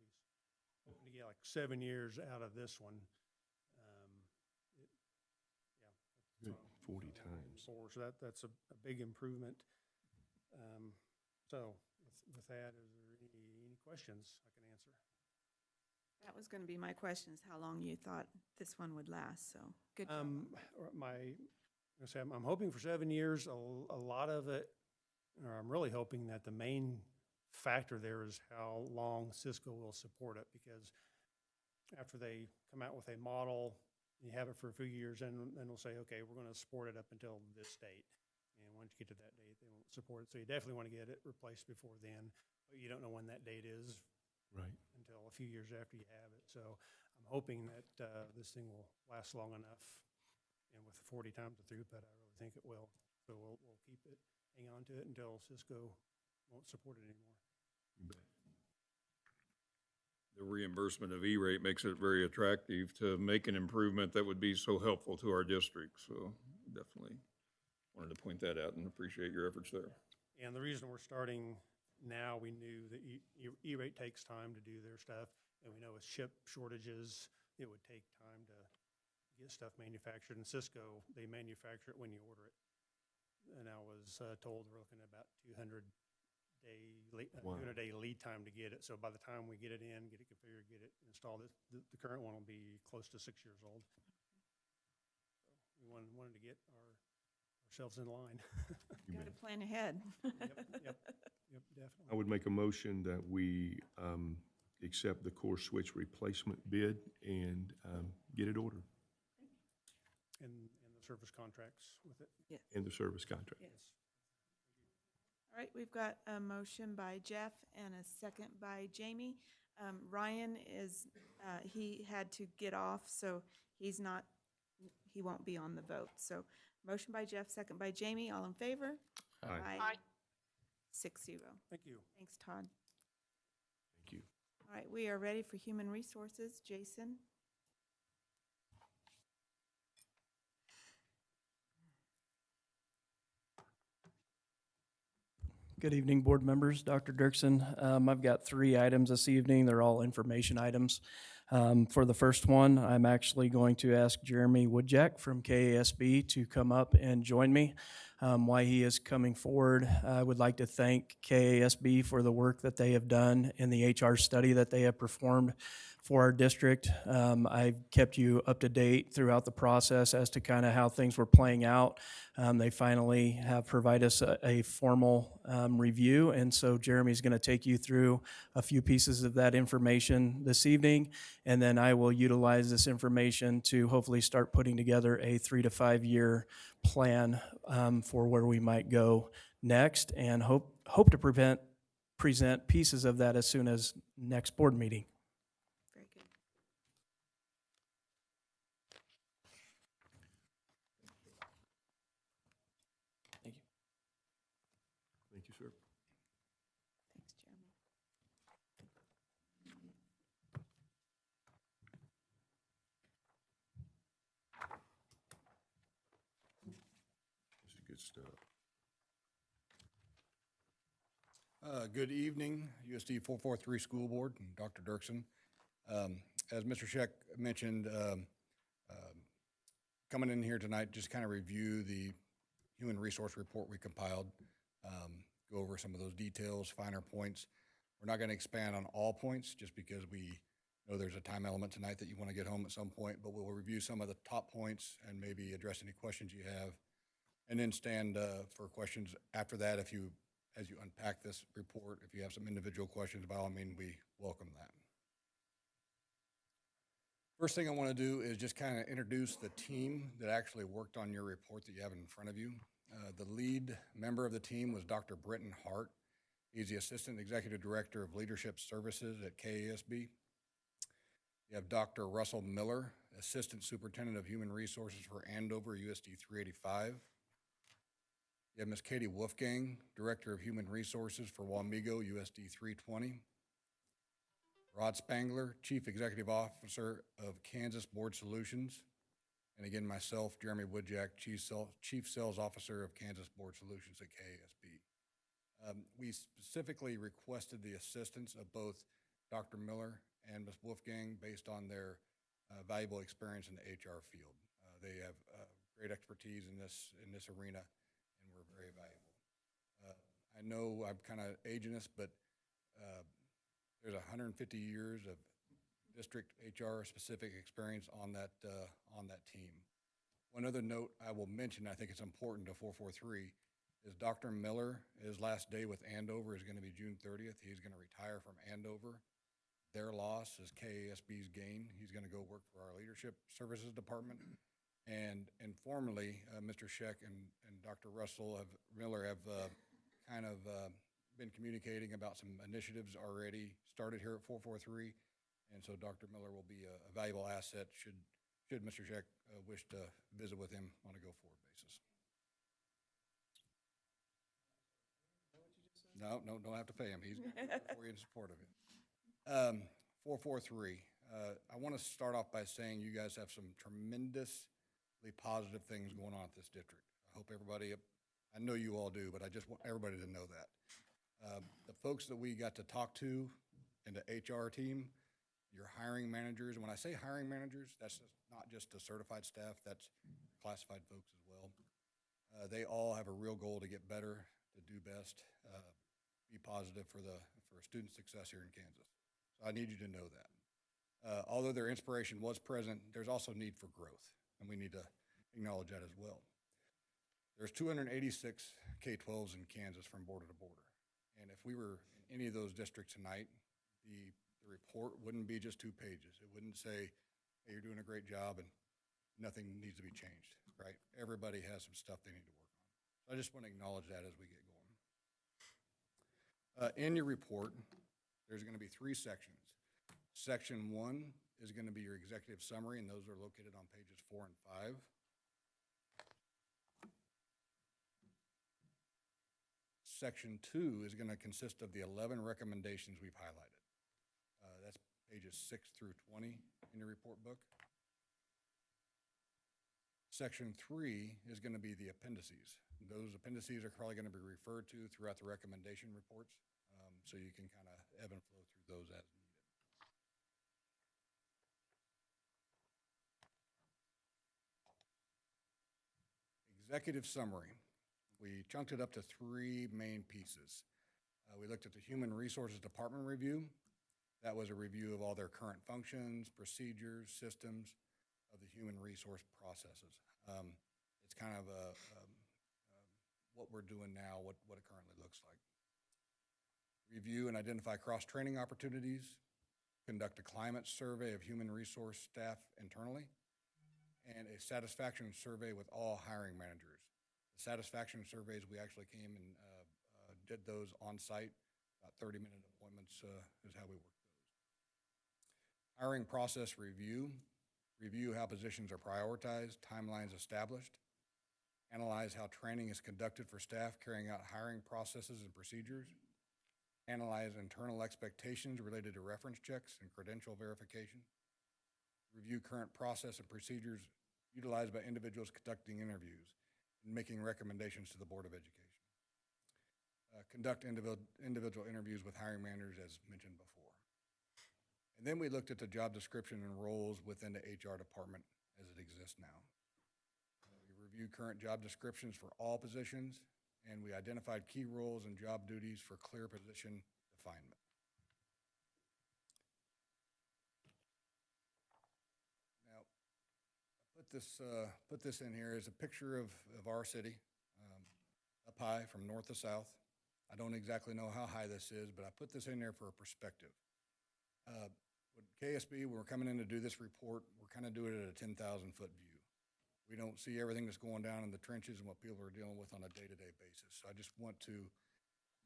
be hoping to get like 7 years out of this one. 40 times. So that's a big improvement. So with that, is there any questions I can answer? That was going to be my question, is how long you thought this one would last, so good job. I'm hoping for 7 years. A lot of it, or I'm really hoping that the main factor there is how long Cisco will support it, because after they come out with a model, you have it for a few years, and then they'll say, okay, we're going to support it up until this date. And once you get to that date, they won't support it. So you definitely want to get it replaced before then, but you don't know when that date is. Right. Until a few years after you have it. So I'm hoping that this thing will last long enough. And with 40 times the throughput, I really think it will. So we'll keep it, hang on to it until Cisco won't support it anymore. The reimbursement of E-rate makes it very attractive to make an improvement that would be so helpful to our district. So definitely wanted to point that out and appreciate your efforts there. And the reason we're starting now, we knew that E-rate takes time to do their stuff, and we know with chip shortages, it would take time to get stuff manufactured. And Cisco, they manufacture it when you order it. And I was told we're looking at about 200-day lead time to get it. So by the time we get it in, get it configured, get it installed, the current one will be close to 6 years old. So we wanted to get ourselves in line. Got to plan ahead. Yep, definitely. I would make a motion that we accept the core switch replacement bid and get it ordered. And the service contracts with it. Yes. And the service contract. Yes. All right, we've got a motion by Jeff and a second by Jamie. Ryan is, he had to get off, so he won't be on the vote. So motion by Jeff, second by Jamie. All in favor? Aye. 6-0. Thank you. Thanks, Todd. Thank you. All right, we are ready for human resources. Jason? Good evening, board members. Dr. Dirksen. I've got 3 items this evening. They're all information items. For the first one, I'm actually going to ask Jeremy Woodjack from KASB to come up and join me. While he is coming forward, I would like to thank KASB for the work that they have done in the HR study that they have performed for our district. I've kept you up to date throughout the process as to kind of how things were playing out. They finally have provided us a formal review, and so Jeremy's going to take you through a few pieces of that information this evening, and then I will utilize this information to hopefully start putting together a 3 to 5 year plan for where we might go next, and hope to prevent present pieces of that as soon as next board meeting. Very good. Thank you. Thank you, sir. Thanks, Jeremy. This is good stuff. Good evening, USD 443 School Board and Dr. Dirksen. As Mr. Scheck mentioned, coming in here tonight, just kind of review the human resource report we compiled, go over some of those details, finer points. We're not going to expand on all points just because we know there's a time element tonight that you want to get home at some point, but we'll review some of the top points and maybe address any questions you have, and then stand for questions after that. If you, as you unpack this report, if you have some individual questions, by all means, we welcome that. First thing I want to do is just kind of introduce the team that actually worked on your report that you have in front of you. The lead member of the team was Dr. Britton Hart. He's the Assistant Executive Director of Leadership Services at KASB. You have Dr. Russell Miller, Assistant Superintendent of Human Resources for Andover, USD 385. You have Ms. Katie Wolfgang, Director of Human Resources for Wamego, USD 320. Rod Spangler, Chief Executive Officer of Kansas Board Solutions. And again, myself, Jeremy Woodjack, Chief Sales Officer of Kansas Board Solutions at KASB. We specifically requested the assistance of both Dr. Miller and Ms. Wolfgang based on their valuable experience in the HR field. They have great expertise in this arena, and were very valuable. I know I'm kind of aging this, but there's 150 years of district HR specific experience on that team. One other note I will mention, I think it's important to 443, is Dr. Miller, his last day with Andover is going to be June 30th. He's going to retire from Andover. Their loss is KASB's gain. He's going to go work for our Leadership Services Department. And informally, Mr. Scheck and Dr. Miller have kind of been communicating about some initiatives already started here at 443. And so Dr. Miller will be a valuable asset should Mr. Scheck wish to visit with him on a go-forward basis. No, don't have to pay him. He's for you in support of it. 443. I want to start off by saying you guys have some tremendously positive things going on at this district. I hope everybody, I know you all do, but I just want everybody to know that. The folks that we got to talk to in the HR team, your hiring managers, and when I say hiring managers, that's not just the certified staff, that's classified folks as well. They all have a real goal to get better, to do best, be positive for student success here in Kansas. So I need you to know that. Although their inspiration was present, there's also need for growth, and we need to acknowledge that as well. There's 286 K-12s in Kansas from border to border. And if we were in any of those districts tonight, the report wouldn't be just 2 pages. It wouldn't say, hey, you're doing a great job and nothing needs to be changed, right? Everybody has some stuff they need to work on. So I just want to acknowledge that as we get going. In your report, there's going to be 3 sections. Section 1 is going to be your executive summary, and those are located on pages 4 and 5. Section 2 is going to consist of the 11 recommendations we've highlighted. That's pages 6 through 20 in your report book. Section 3 is going to be the appendices. Those appendices are probably going to be referred to throughout the recommendation reports, so you can kind of ebb and flow through those as needed. Executive summary. We chunked it up to 3 main pieces. We looked at the Human Resources Department review. That was a review of all their current functions, procedures, systems of the human resource processes. It's kind of what we're doing now, what it currently looks like. Review and identify cross-training opportunities, conduct a climate survey of human resource staff internally, and a satisfaction survey with all hiring managers. The satisfaction surveys, we actually came and did those on site. about 30-minute appointments is how we work those. Hiring process review. Review how positions are prioritized, timelines established. Analyze how training is conducted for staff carrying out hiring processes and procedures. Analyze internal expectations related to reference checks and credential verification. Review current process and procedures utilized by individuals conducting interviews and making recommendations to the Board of Education. Conduct individual interviews with hiring managers as mentioned before. And then we looked at the job description and roles within the HR department as it exists now. We reviewed current job descriptions for all positions, and we identified key roles and job duties for clear position definement. Now, I put this in here as a picture of our city, up high from north to south. I don't exactly know how high this is, but I put this in there for a perspective. With KSB, when we're coming in to do this report, we're kind of doing it at a 10,000-foot view. We don't see everything that's going down in the trenches and what people are dealing with on a day-to-day basis. So I just want to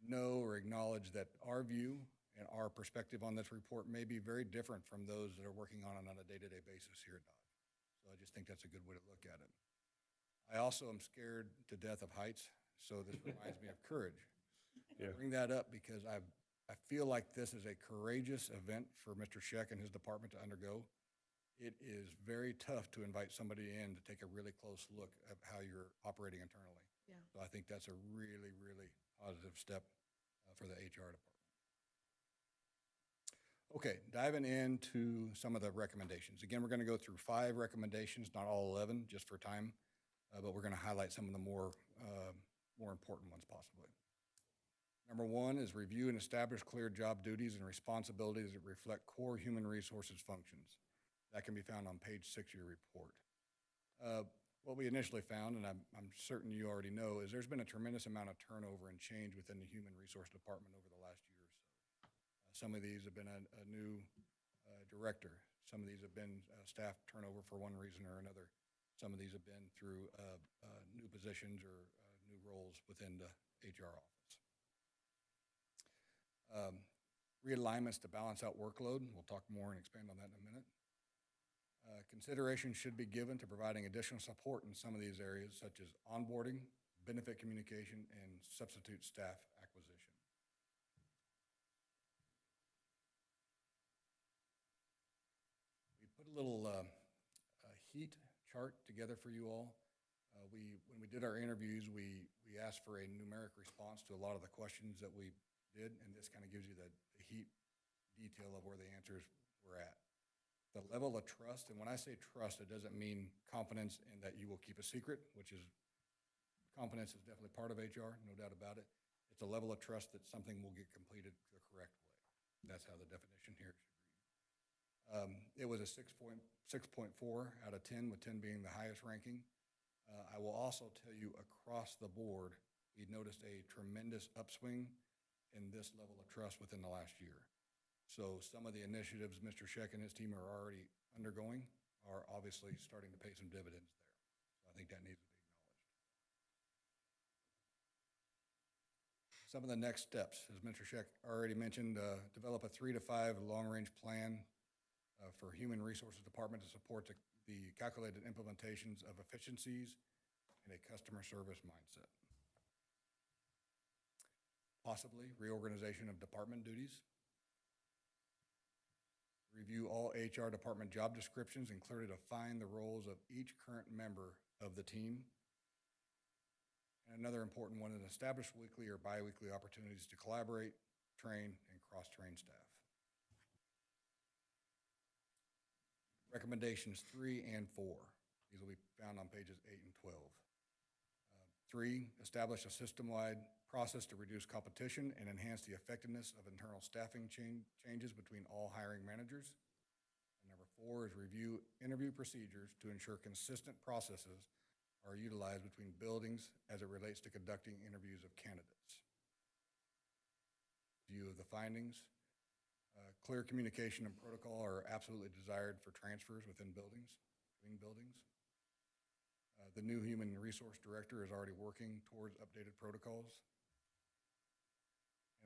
know or acknowledge that our view and our perspective on this report may be very different from those that are working on it on a day-to-day basis here at Dodge. So I just think that's a good way to look at it. I also am scared to death of heights, so this reminds me of courage. I bring that up because I feel like this is a courageous event for Mr. Scheck and his department to undergo. It is very tough to invite somebody in to take a really close look at how you're operating internally. Yeah. So I think that's a really, really positive step for the HR department. Okay, diving into some of the recommendations. Again, we're going to go through 5 recommendations, not all 11, just for time, but we're going to highlight some of the more important ones possibly. Number 1 is review and establish clear job duties and responsibilities that reflect core human resources functions. That can be found on page 6 of your report. What we initially found, and I'm certain you already know, is there's been a tremendous amount of turnover and change within the human resource department over the last year or so. Some of these have been a new director. Some of these have been staff turnover for one reason or another. Some of these have been through new positions or new roles within the HR office. Realignments to balance out workload. We'll talk more and expand on that in a minute. Consideration should be given to providing additional support in some of these areas, such as onboarding, benefit communication, and substitute staff acquisition. We put a little heat chart together for you all. When we did our interviews, we asked for a numeric response to a lot of the questions that we did, and this kind of gives you the heat detail of where the answers were at. The level of trust, and when I say trust, it doesn't mean confidence in that you will keep a secret, which is, confidence is definitely part of HR, no doubt about it. It's a level of trust that something will get completed the correct way. That's how the definition here should read. It was a 6.4 out of 10, with 10 being the highest ranking. I will also tell you across the board, we noticed a tremendous upswing in this level of trust within the last year. So some of the initiatives Mr. Scheck and his team are already undergoing are obviously starting to pay some dividends there. So I think that needs to be acknowledged. Some of the next steps, as Mr. Scheck already mentioned, develop a 3 to 5 long-range plan for Human Resources Department to support the calculated implementations of efficiencies and a customer service mindset. Possibly reorganization of department duties. Review all HR department job descriptions and clearly define the roles of each current member of the team. And another important one is establish weekly or bi-weekly opportunities to collaborate, train, and cross-train staff. Recommendations 3 and 4. These will be found on pages 8 and 12. 3, establish a system-wide process to reduce competition and enhance the effectiveness of internal staffing changes between all hiring managers. And number 4 is review interview procedures to ensure consistent processes are utilized between buildings as it relates to conducting interviews of candidates. View of the findings. Clear communication and protocol are absolutely desired for transfers within buildings, between buildings. The new human resource director is already working towards updated protocols.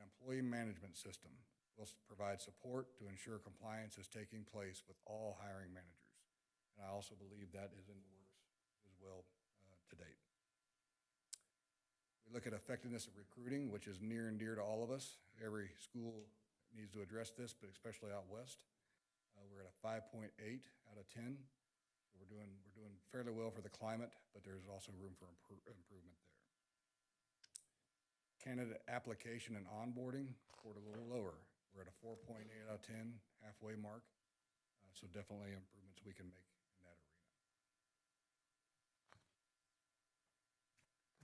And employee management system will provide support to ensure compliance is taking place with all hiring managers. And I also believe that is in the works as well to date. We look at effectiveness of recruiting, which is near and dear to all of us. Every school needs to address this, but especially out west. We're at a 5.8 out of 10. So we're doing fairly well for the climate, but there's also room for improvement there. Candidate application and onboarding scored a little lower. We're at a 4.8 out of 10, halfway mark. So definitely improvements we can make in that arena.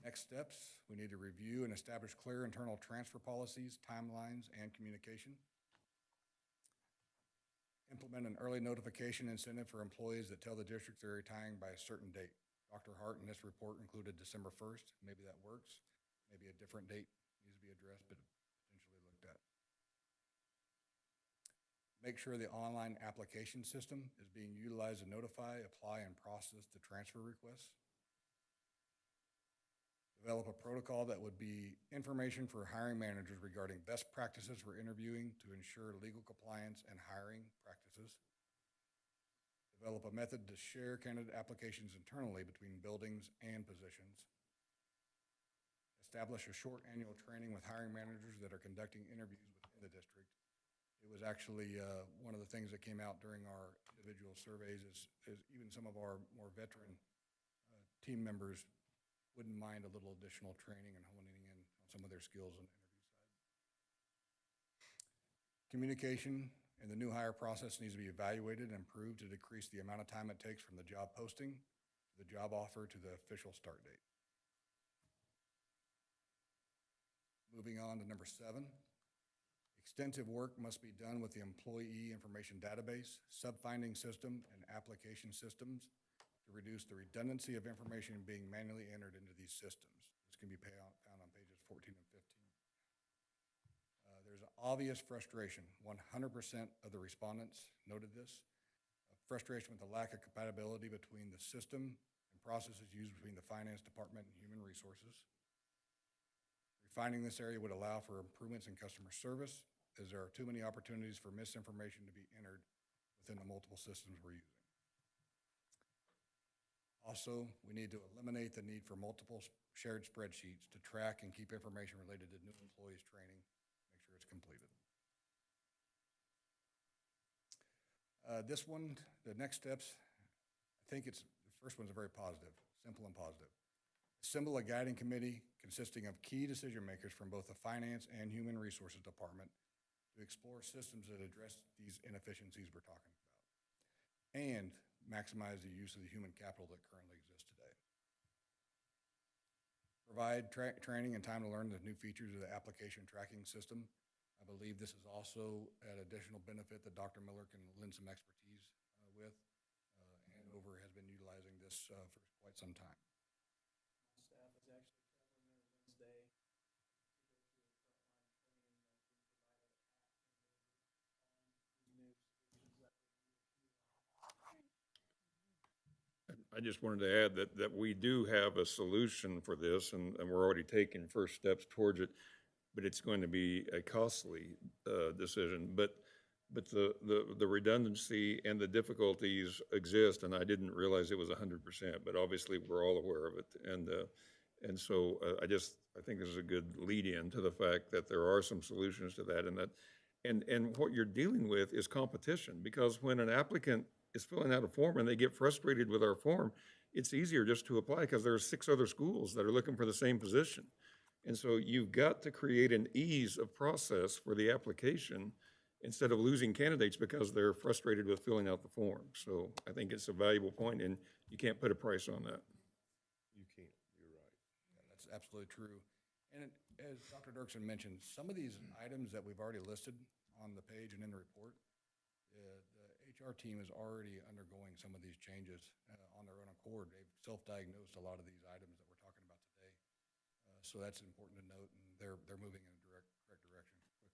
Next steps, we need to review and establish clear internal transfer policies, timelines, and communication. Implement an early notification incentive for employees that tell the district they're retiring by a certain date. Dr. Hart in this report included December 1st. Maybe that works. Maybe a different date needs to be addressed, but potentially looked at. Make sure the online application system is being utilized to notify, apply, and process the transfer requests. Develop a protocol that would be information for hiring managers regarding best practices for interviewing to ensure legal compliance and hiring practices. Develop a method to share candidate applications internally between buildings and positions. Establish a short annual training with hiring managers that are conducting interviews within the district. It was actually one of the things that came out during our individual surveys is even some of our more veteran team members wouldn't mind a little additional training and honing in on some of their skills on the interview side. Communication and the new hire process needs to be evaluated and improved to decrease the amount of time it takes from the job posting to the job offer to the official start date. Moving on to number 7. Extensive work must be done with the employee information database, subfinding system, and application systems to reduce the redundancy of information being manually entered into these systems. This can be found on pages 14 and 15. There's obvious frustration. 100% of the respondents noted this. Frustration with the lack of compatibility between the system and processes used between the finance department and human resources. Refining this area would allow for improvements in customer service, as there are too many opportunities for misinformation to be entered within the multiple systems we're using. Also, we need to eliminate the need for multiple shared spreadsheets to track and keep information related to new employees' training, make sure it's completed. This one, the next steps, I think the first one's very positive, simple and positive. Assemble a guiding committee consisting of key decision makers from both the finance and human resources department to explore systems that address these inefficiencies we're talking about and maximize the use of the human capital that currently exists today. Provide training and time to learn the new features of the application tracking system. I believe this is also an additional benefit that Dr. Miller can lend some expertise with. Hanover has been utilizing this for quite some time. My staff is actually traveling there Wednesday to go through a frontline training I just wanted to add that we do have a solution for this, and we're already taking first steps towards it, but it's going to be a costly decision. But the redundancy and the difficulties exist, and I didn't realize it was 100%, but obviously we're all aware of it. And so I think this is a good lead-in to the fact that there are some solutions to that, and what you're dealing with is competition, because when an applicant is filling out a form and they get frustrated with our form, it's easier just to apply because there are 6 other schools that are looking for the same position. And so you've got to create an ease of process for the application instead of losing candidates because they're frustrated with filling out the form. So I think it's a valuable point, and you can't put a price on that. You can't, you're right. Yeah, that's absolutely true. And as Dr. Dirksen mentioned, some of these items that we've already listed on the page and in the report, the HR team is already undergoing some of these changes on their own accord. They've self-diagnosed a lot of these items that we're talking about today. So that's important to note, and they're moving in a correct direction quickly.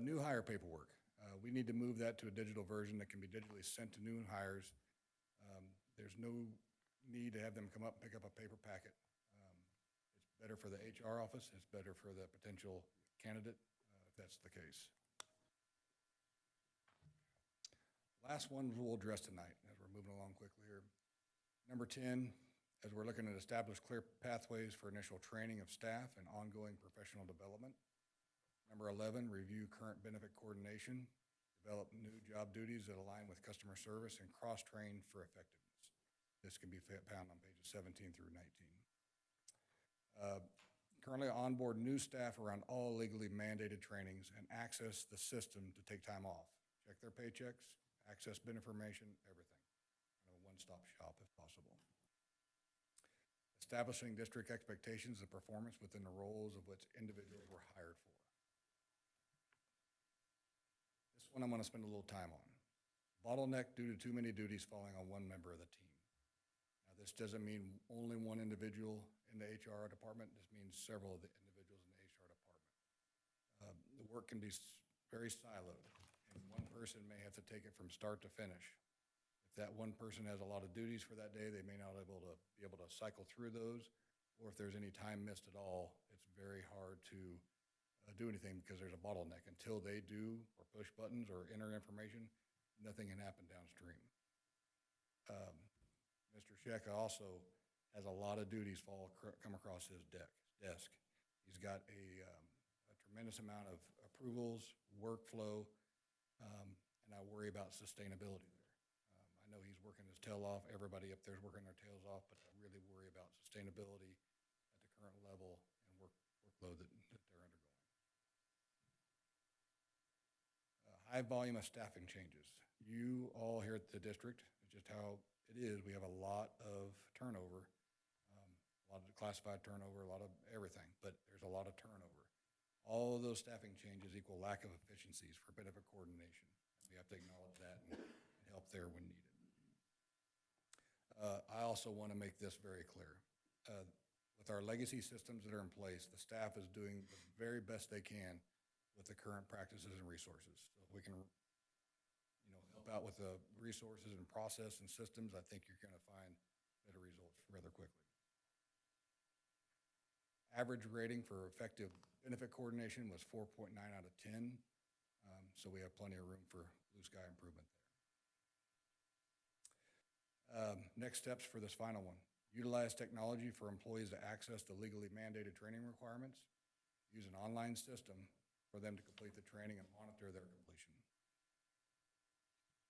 New hire paperwork. We need to move that to a digital version that can be digitally sent to new hires. There's no need to have them come up and pick up a paper packet. It's better for the HR office, it's better for the potential candidate, if that's the case. Last one we'll address tonight as we're moving along quickly here. Number 10, as we're looking at establish clear pathways for initial training of staff and ongoing professional development. Number 11, review current benefit coordination, develop new job duties that align with customer service, and cross-train for effectiveness. This can be found on pages 17 through 19. Currently onboard new staff around all legally mandated trainings and access the system to take time off. Check their paychecks, access benefit information, everything. Kind of a one-stop shop if possible. Establishing district expectations of performance within the roles of which individuals were hired for. This one I'm going to spend a little time on. Bottleneck due to too many duties falling on one member of the team. Now, this doesn't mean only one individual in the HR department. This means several of the individuals in the HR department. The work can be very siloed, and one person may have to take it from start to finish. If that one person has a lot of duties for that day, they may not be able to cycle through those, or if there's any time missed at all, it's very hard to do anything because there's a bottleneck. Until they do or push buttons or enter information, nothing can happen downstream. Mr. Sheka also has a lot of duties come across his desk. He's got a tremendous amount of approvals, workflow, and I worry about sustainability there. I know he's working his tail off. Everybody up there is working their tails off, but I really worry about sustainability at the current level and workload that they're undergoing. High volume of staffing changes. You all here at the district, it's just how it is. We have a lot of turnover, a lot of classified turnover, a lot of everything, but there's a lot of turnover. All of those staffing changes equal lack of efficiencies for benefit coordination. We have to acknowledge that and help there when needed. I also want to make this very clear. With our legacy systems that are in place, the staff is doing the very best they can with the current practices and resources. So if we can, help out with the resources and process and systems, I think you're going to find better results rather quickly. Average rating for effective benefit coordination was 4.9 out of 10. So we have plenty of room for blue sky improvement there. Next steps for this final one. Utilize technology for employees to access the legally mandated training requirements. Use an online system for them to complete the training and monitor their completion.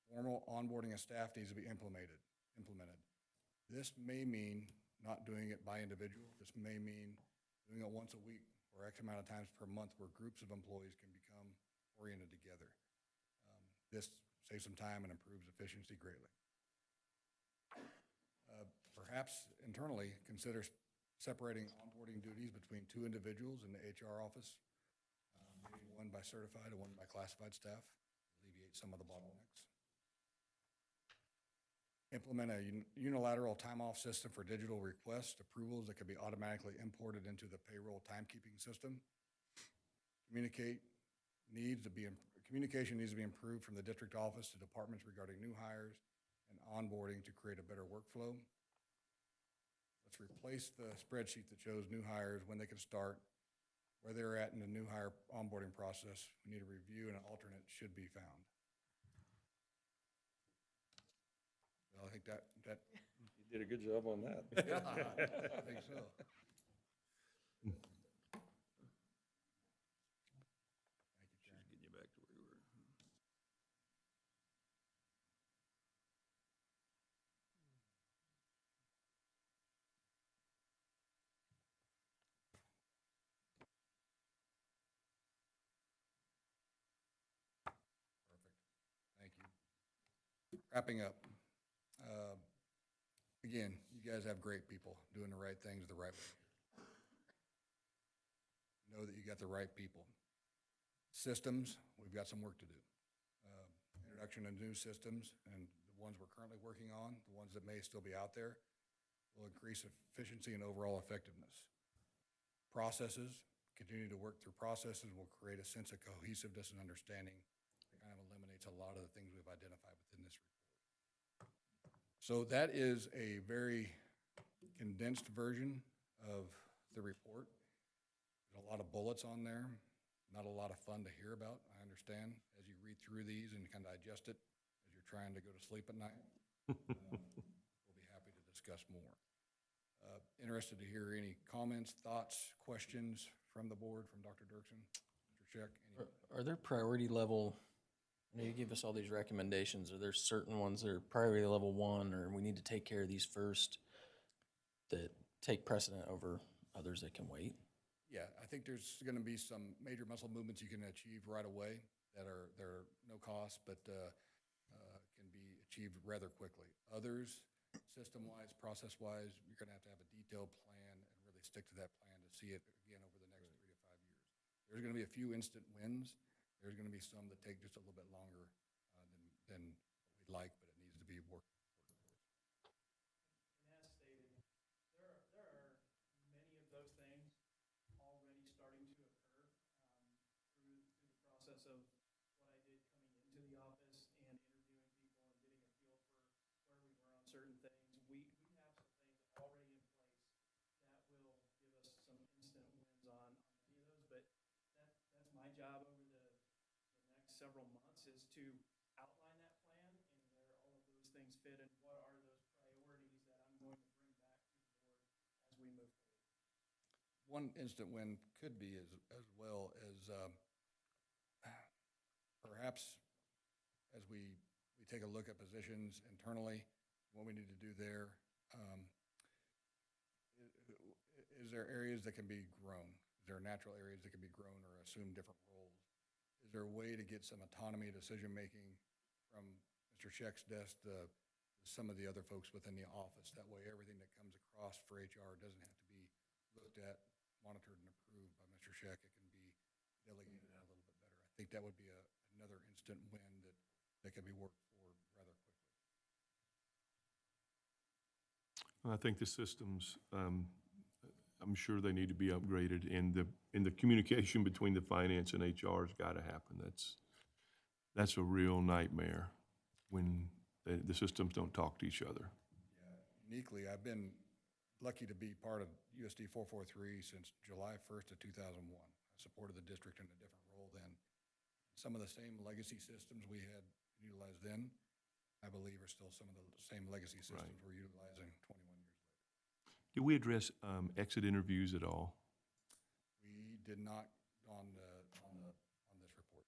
Formal onboarding of staff needs to be implemented. This may mean not doing it by individual. This may mean doing it once a week or X amount of times per month where groups of employees can become oriented together. This saves some time and improves efficiency greatly. Perhaps internally consider separating onboarding duties between two individuals in the HR office, maybe one by certified and one by classified staff, alleviate some of the bottlenecks. Implement a unilateral time-off system for digital request approvals that can be automatically imported into the payroll timekeeping system. Communication needs to be improved from the district office to departments regarding new hires and onboarding to create a better workflow. Let's replace the spreadsheet that shows new hires, when they can start, where they're at in the new hire onboarding process. We need a review and an alternate should be found. Well, I think that You did a good job on that. yeah, I think so. Thank you, Chairman. Just getting you back to where you were. Thank you. Wrapping up. Again, you guys have great people doing the right things the right way. Know that you got the right people. Systems, we've got some work to do. Introduction of new systems and the ones we're currently working on, the ones that may still be out there, will increase efficiency and overall effectiveness. Processes, continue to work through processes will create a sense of cohesiveness and understanding that kind of eliminates a lot of the things we've identified within this report. So that is a very condensed version of the report. There's a lot of bullets on there, not a lot of fun to hear about, I understand, as you read through these and kind of digest it as you're trying to go to sleep at night. We'll be happy to discuss more. Interested to hear any comments, thoughts, questions from the board, from Dr. Dirksen, Mr. Scheck. Are there priority level, I know you give us all these recommendations, are there certain ones that are priority level 1, or we need to take care of these first that take precedent over others that can wait? Yeah, I think there's going to be some major muscle movements you can achieve right away that are no cost, but can be achieved rather quickly. Others, system-wise, process-wise, you're going to have a detailed plan and really stick to that plan to see it again over the next 3 to 5 years. There's going to be a few instant wins. There's going to be some that take just a little bit longer than what we'd like, but it needs to be worked. And as stated, there are many of those things already starting to occur through the process of what I did coming into the office and interviewing people and getting a feel for where we were on certain things. We have some things already in place that will give us some instant wins on many of those, but that's my job over the next several months is to outline that plan and where all of those things fit and what are those priorities that I'm going to bring back to the board as we move forward. One instant win could be as well as perhaps as we take a look at positions internally, what we need to do there. Is there areas that can be grown? Is there natural areas that can be grown or assume different roles? Is there a way to get some autonomy of decision-making from Mr. Scheck's desk to some of the other folks within the office? That way everything that comes across for HR doesn't have to be looked at, monitored, and approved by Mr. Scheck. It can be delegated out a little bit better. I think that would be another instant win that can be worked for rather quickly. I think the systems, I'm sure they need to be upgraded, and the communication between the finance and HR has got to happen. That's a real nightmare when the systems don't talk to each other. Yeah, uniquely, I've been lucky to be part of USD 443 since July 1st of 2001. I supported the district in a different role then. Some of the same legacy systems we had utilized then, I believe, are still some of the same legacy systems we're utilizing 21 years later. Did we address exit interviews at all? We did not on this report.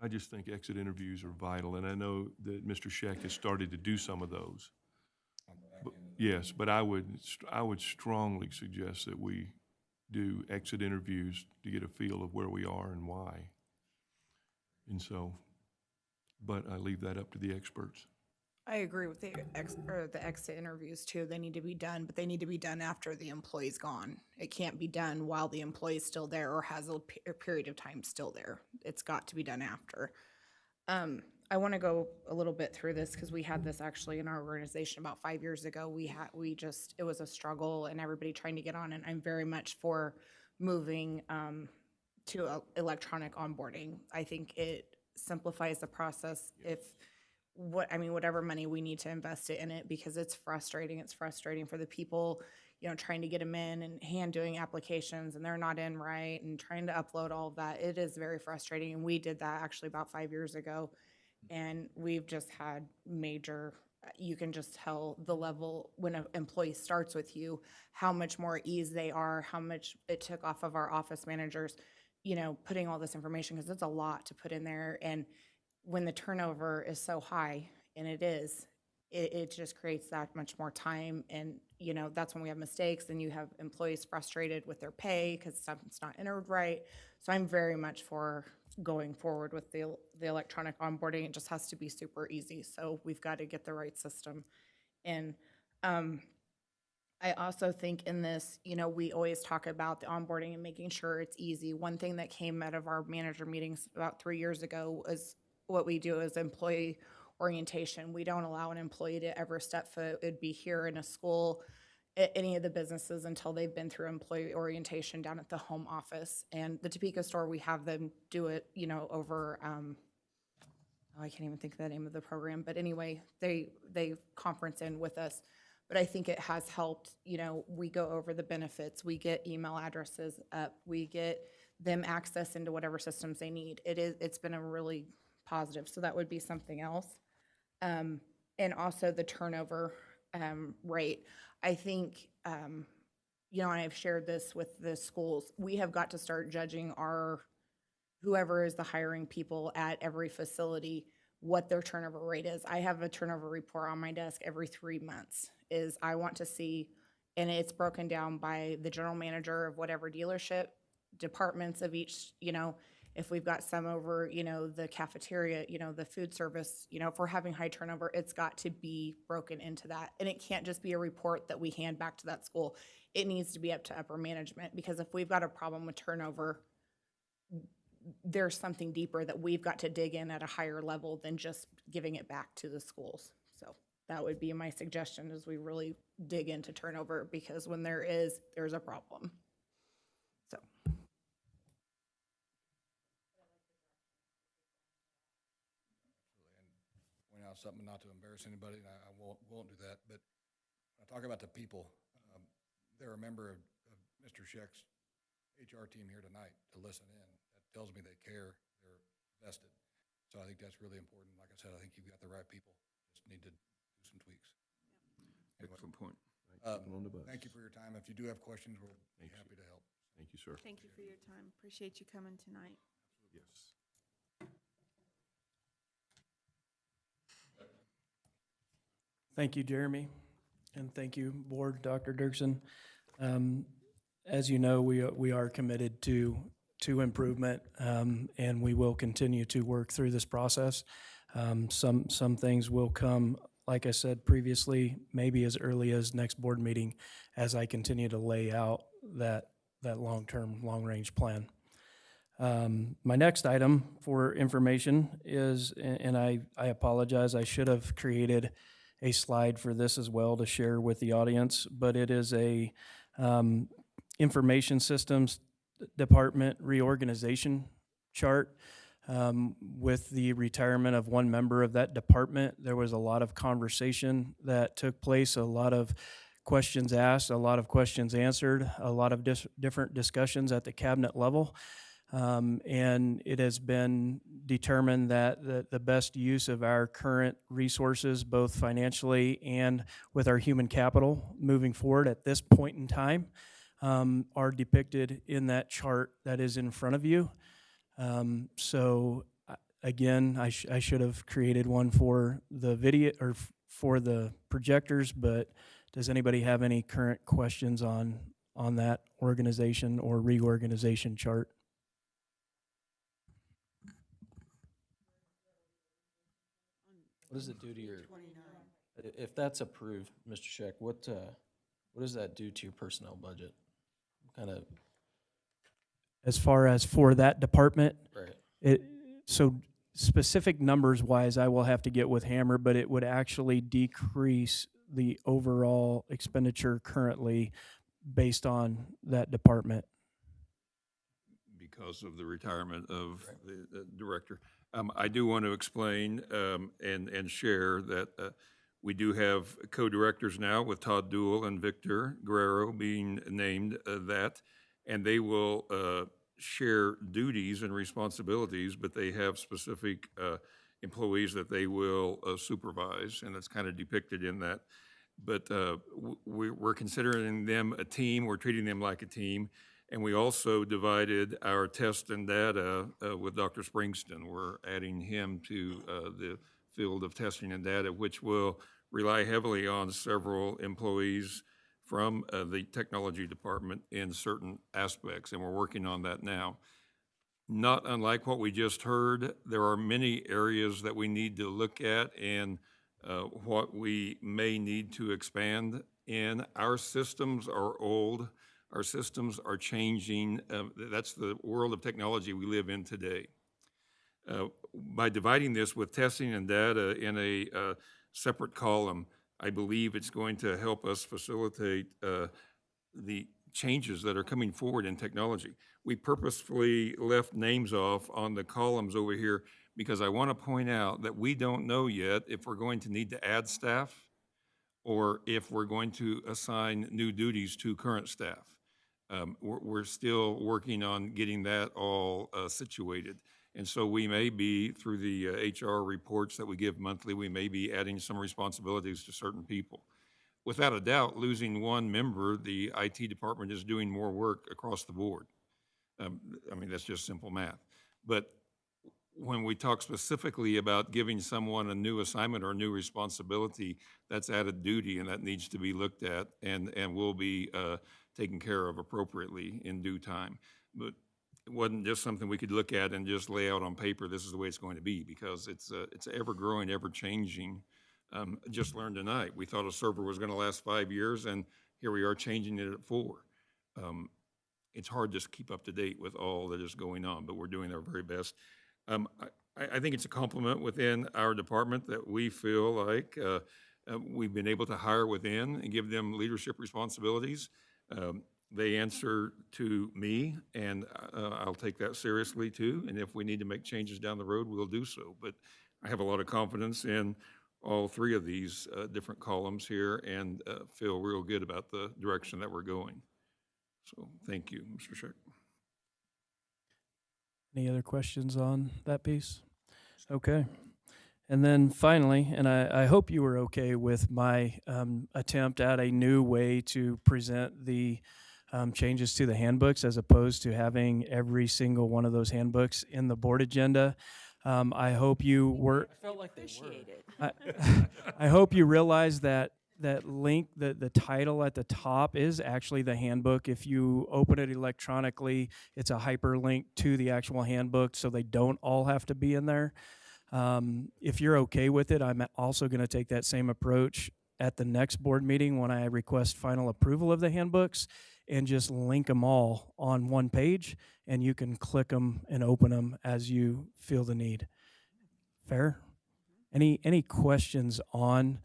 I just think exit interviews are vital, and I know that Mr. Scheck has started to do some of those. Yes, but I would strongly suggest that we do exit interviews to get a feel of where we are and why. And so, but I leave that up to the experts. I agree with the exit interviews too. They need to be done, but they need to be done after the employee's gone. It can't be done while the employee's still there or has a period of time still there. It's got to be done after. I want to go a little bit through this because we had this actually in our organization about 5 years ago. It was a struggle and everybody trying to get on, and I'm very much for moving to electronic onboarding. I think it simplifies the process. Whatever money we need to invest it in it, because it's frustrating. It's frustrating for the people, trying to get them in and hand doing applications and they're not in right and trying to upload all of that. It is very frustrating. And we did that actually about 5 years ago. And we've just had you can just tell the level when an employee starts with you, how much more ease they are, how much it took off of our office managers, putting all this information, because it's a lot to put in there. And when the turnover is so high, and it just creates that much more time. And, that's when we have mistakes and you have employees frustrated with their pay because something's not entered right. So I'm very much for going forward with the electronic onboarding. It just has to be super easy. So we've got to get the right system. And I also think in this, we always talk about the onboarding and making sure it's easy. One thing that came out of our manager meetings about 3 years ago was what we do is employee orientation. We don't allow an employee to ever step foot. It'd be here in a school, at any of the businesses, until they've been through employee orientation down at the home office. And the Topeka store, we have them do it, over, I can't even think of the name of the program, but anyway, they conference in with us. But I think it has helped, we go over the benefits, we get email addresses up, we get them access into whatever systems they need. It's been a really positive, so that would be something else. And also the turnover rate. I think, and I've shared this with the schools, we have got to start judging whoever is the hiring people at every facility, what their turnover rate is. I have a turnover report on my desk every 3 months, I want to see, and it's broken down by the general manager of whatever dealership, departments of each, if we've got some over, the cafeteria, the food service, if we're having high turnover, it's got to be broken into that. And it can't just be a report that we hand back to that school. It needs to be up to upper management, because if we've got a problem with turnover, there's something deeper that we've got to dig in at a higher level than just giving it back to the schools. So that would be my suggestion, is we really dig into turnover, because when there's a problem. So. Point out something, not to embarrass anybody, and I won't do that, but when I talk about the people, they're a member of Mr. Scheck's HR team here tonight to listen in. That tells me they care, they're vested. So I think that's really important. Like I said, I think you've got the right people, just need to do some tweaks. Anyway, Excellent point. thank you for your time. If you do have questions, we'll be happy to help. Thank you, sir. Thank you for your time. Appreciate you coming tonight. Yes. Thank you, Jeremy, and thank you, Board, Dr. Dirksen. As you know, we are committed to improvement, and we will continue to work through this process. Some things will come, like I said previously, maybe as early as next board meeting, as I continue to lay out that long-term, long-range plan. My next item for information is, and I apologize, I should have created a slide for this as well to share with the audience, but it is a information systems department reorganization chart. With the retirement of one member of that department, there was a lot of conversation that took place, a lot of questions asked, a lot of questions answered, a lot of different discussions at the cabinet level. And it has been determined that the best use of our current resources, both financially and with our human capital moving forward at this point in time, are depicted in that chart that is in front of you. So again, I should have created one for the video or for the projectors, but does anybody have any current questions on that organization or reorganization chart? What does it do to your, if that's approved, Mr. Scheck, what does that do to your personnel budget? Kind of. As far as for that department? Right. So specific numbers wise, I will have to get with Hammer, but it would actually decrease the overall expenditure currently based on that department. Because of the retirement of the director. I do want to explain and share that we do have co-directors now with Todd Duell and Victor Guerrero being named that, and they will share duties and responsibilities, but they have specific employees that they will supervise, and it's kind of depicted in that. But we're considering them a team, we're treating them like a team, and we also divided our test and data with Dr. Springston. We're adding him to the field of testing and data, which will rely heavily on several employees from the technology department in certain aspects, and we're working on that now. Not unlike what we just heard, there are many areas that we need to look at and what we may need to expand in. Our systems are old. Our systems are changing. That's the world of technology we live in today. By dividing this with testing and data in a separate column, I believe it's going to help us facilitate the changes that are coming forward in technology. We purposefully left names off on the columns over here because I want to point out that we don't know yet if we're going to need to add staff or if we're going to assign new duties to current staff. We're still working on getting that all situated. And so we may be, through the HR reports that we give monthly, we may be adding some responsibilities to certain people. Without a doubt, losing one member, the IT department is doing more work across the board. I mean, that's just simple math. But when we talk specifically about giving someone a new assignment or a new responsibility, that's added duty, and that needs to be looked at and will be taken care of appropriately in due time. But it wasn't just something we could look at and just lay out on paper, this is the way it's going to be, because it's ever-growing, ever-changing. Just learned tonight, we thought a server was gonna last 5 years, and here we are changing it at 4. It's hard just to keep up to date with all that is going on, but we're doing our very best. I think it's a compliment within our department that we feel like we've been able to hire within and give them leadership responsibilities. They answer to me, and I'll take that seriously too. And if we need to make changes down the road, we'll do so. But I have a lot of confidence in all 3 of these different columns here, and feel real good about the direction that we're going. So thank you, Mr. Scheck. Any other questions on that piece? Okay. And then finally, and I hope you were okay with my attempt at a new way to present the changes to the handbooks, as opposed to having every single one of those handbooks in the board agenda. I hope you were. I felt like they were. I hope you realize that link, the title at the top is actually the handbook. If you open it electronically, it's a hyperlink to the actual handbook, so they don't all have to be in there. If you're okay with it, I'm also going to take that same approach at the next board meeting when I request final approval of the handbooks, and just link them all on one page, and you can click them and open them as you feel the need. Fair? Any questions on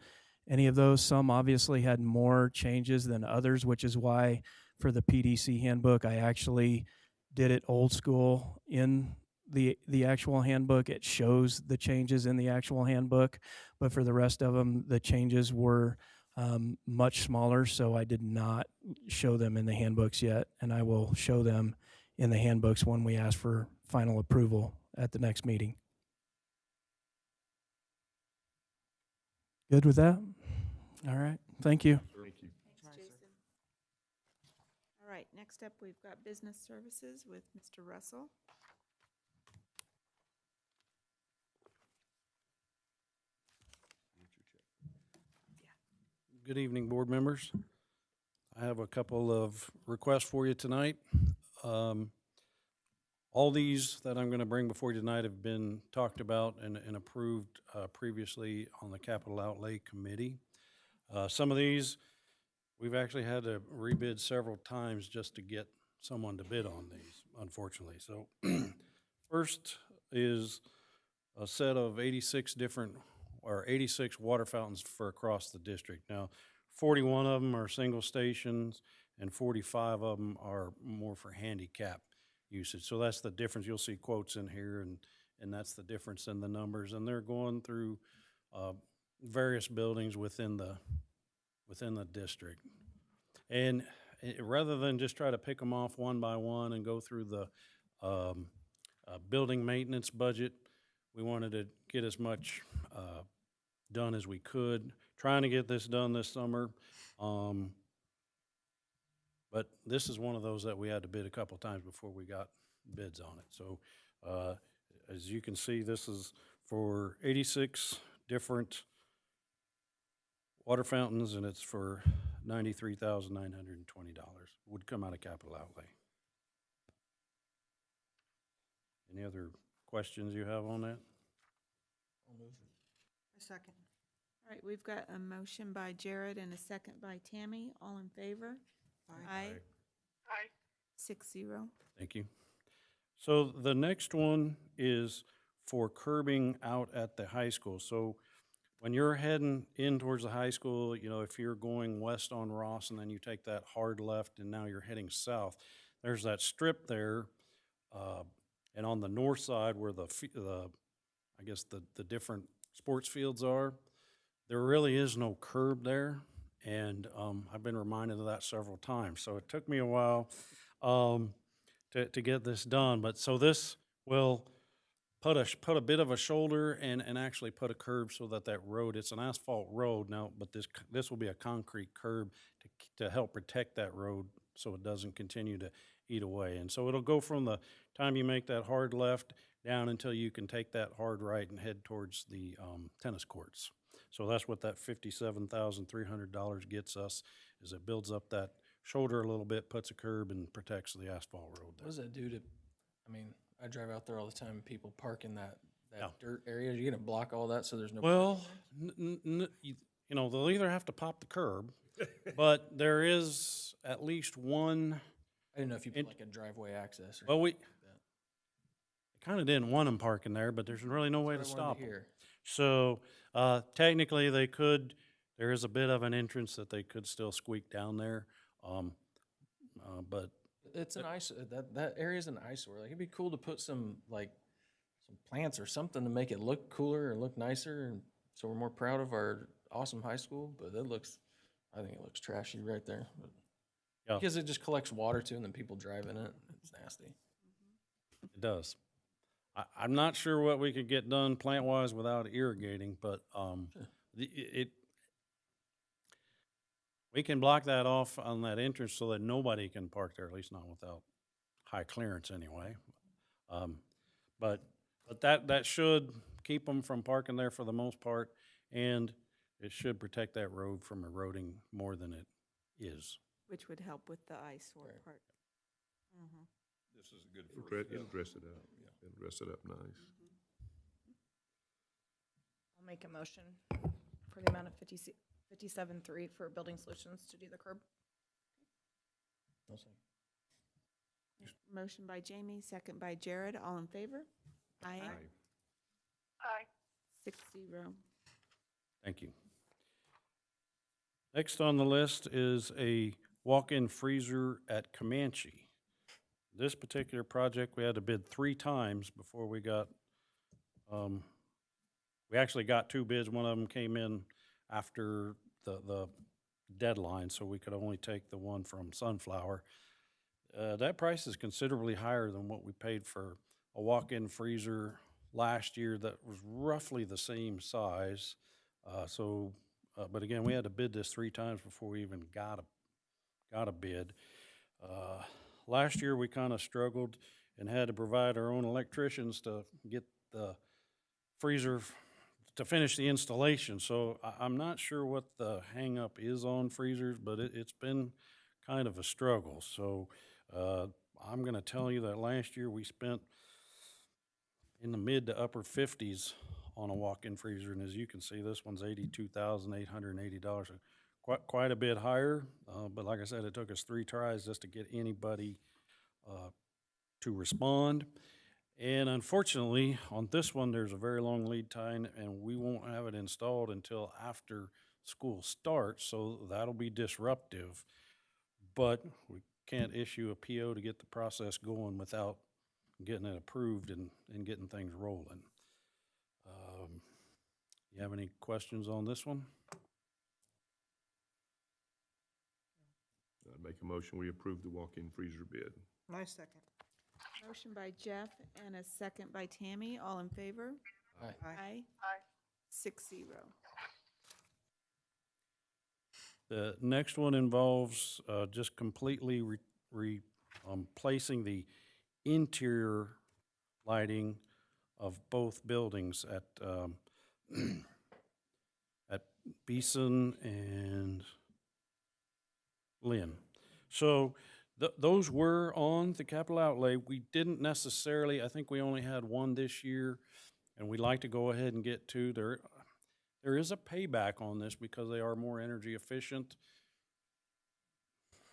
any of those? Some obviously had more changes than others, which is why for the PDC handbook, I actually did it old school in the actual handbook. It shows the changes in the actual handbook, but for the rest of them, the changes were much smaller, so I did not show them in the handbooks yet, and I will show them in the handbooks when we ask for final approval at the next meeting. Good with that? All right, thank you. Thank you. Thanks, Jason. All right, next up, we've got business services with Mr. Russell. Good evening, board members. I have a couple of requests for you tonight. All these that I'm going to bring before you tonight have been talked about and approved previously on the Capital Outlay Committee. Some of these, we've actually had to rebid several times just to get someone to bid on these, unfortunately. So first is a set of 86 water fountains for across the district. Now, 41 of them are single stations and 45 of them are more for handicap usage. So that's the difference. You'll see quotes in here, and that's the difference in the numbers. And they're going through various buildings within the district. And rather than just try to pick them off one by one and go through the building maintenance budget, we wanted to get as much done as we could, trying to get this done this summer. But this is one of those that we had to bid a couple times before we got bids on it. So as you can see, this is for 86 different water fountains, and it's for $93,920. Would come out of capital outlay. Any other questions you have on that? A second. All right, we've got a motion by Jared and a second by Tammy. All in favor? Aye. Aye. 6-0. Thank you. So the next one is for curbing out at the high school. So when you're heading in towards the high school, you know, if you're going west on Ross and then you take that hard left and now you're heading south, there's that strip there. And on the north side where the I guess the different sports fields are, there really is no curb there, and I've been reminded of that several times. So it took me a while to get this done. But so this will put a bit of a shoulder and actually put a curb so that that road, it's an asphalt road now, but this will be a concrete curb to help protect that road so it doesn't continue to eat away. And so it'll go from the time you make that hard left down until you can take that hard right and head towards the tennis courts. So that's what that $57,300 gets us, is it builds up that shoulder a little bit, puts a curb, and protects the asphalt road What there. does that do to, I mean, I drive out there all the time, and people park in that Yeah. dirt area. You're gonna block all that so there's no. Well, you know, they'll either have to pop the curb, but there is at least one. I didn't know if you put like a driveway access or. Well, we something like that. kind of didn't want them parking there, but there's really no way to That's what I wanted stop them. hear. So technically, they could. There is a bit of an entrance that they could still squeak down there, but It's an that area's an eyesore. Like, it'd be cool to put some plants or something to make it look cooler and look nicer, and so we're more proud of our awesome high school. But I think it looks trashy right there. But, yeah, because it just collects water too, and then people drive in it. It's nasty. it does. I'm not sure what we could get done plant-wise without irrigating, but we can block that off on that entrance so that nobody can park there, at least not without high clearance anyway. But that should keep them from parking there for the most part, and it should protect that road from eroding more than it is. Which would help with the eyesore part. Mhm. This is a good first step. It'll dress it up. It'll dress it up nice. I'll make a motion for the amount of 57.3 for Building Solutions to do the curb. Motion by Jamie, second by Jared. All in favor? Aye. Aye. 6-0. Thank you. Next on the list is a walk-in freezer at Comanche. This particular project, we had to bid 3 times before we got, we actually got 2 bids. One of them came in after the deadline, so we could only take the one from Sunflower. That price is considerably higher than what we paid for a walk-in freezer last year that was roughly the same size. But again, we had to bid this 3 times before we even got a bid. Last year, we kind of struggled and had to provide our own electricians to get the freezer to finish the installation. So I'm not sure what the hang-up is on freezers, but it's been kind of a struggle. So I'm going to tell you that last year we spent in the mid to upper 50s on a walk-in freezer, and as you can see, this one's $82,880. Quite a bit higher, but like I said, it took us 3 tries just to get anybody to respond. And unfortunately, on this one, there's a very long lead time, and we won't have it installed until after school starts, so that'll be disruptive. But we can't issue a PO to get the process going without getting it approved and getting things rolling. You have any questions on this one? I'd make a motion, we approve the walk-in freezer bid. My second. Motion by Jeff and a second by Tammy. All in favor? Aye. Aye. Aye. 6-0. The next one involves just completely replacing the interior lighting of both buildings at at Beeson and Lynn. So those were on the capital outlay. We didn't necessarily, I think we only had 1 this year, and we'd like to go ahead and get 2. There is a payback on this because they are more energy efficient.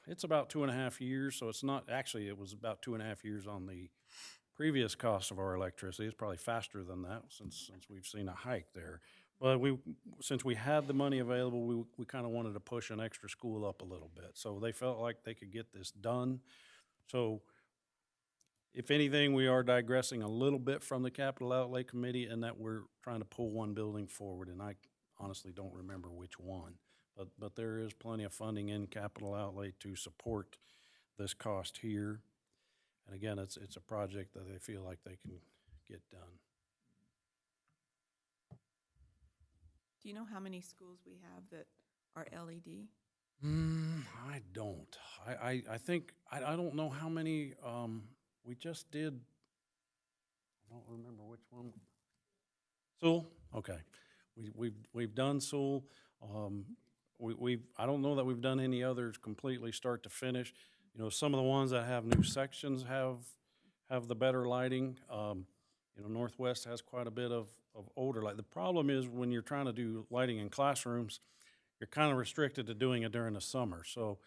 It's about 2.5 years, so it's not, actually it was about 2.5 years on the previous cost of our electricity. It's probably faster than that since we've seen a hike there. But since we had the money available, we kind of wanted to push an extra school up a little bit. So they felt like they could get this done. So if anything, we are digressing a little bit from the capital outlay committee in that we're trying to pull one building forward. And I honestly don't remember which one. But there is plenty of funding in capital outlay to support this cost here. And again, it's a project that they feel like they can get done. Do you know how many schools we have that are LED? I don't. I think, I don't know how many, we just did, I don't remember which one. Sewell? Okay. We've done Sewell. I don't know that we've done any others completely start to finish. You know, some of the ones that have new sections have the better lighting. You know, Northwest has quite a bit of older light. The problem is when you're trying to do lighting in classrooms, you're kind of restricted to doing it during the summer. So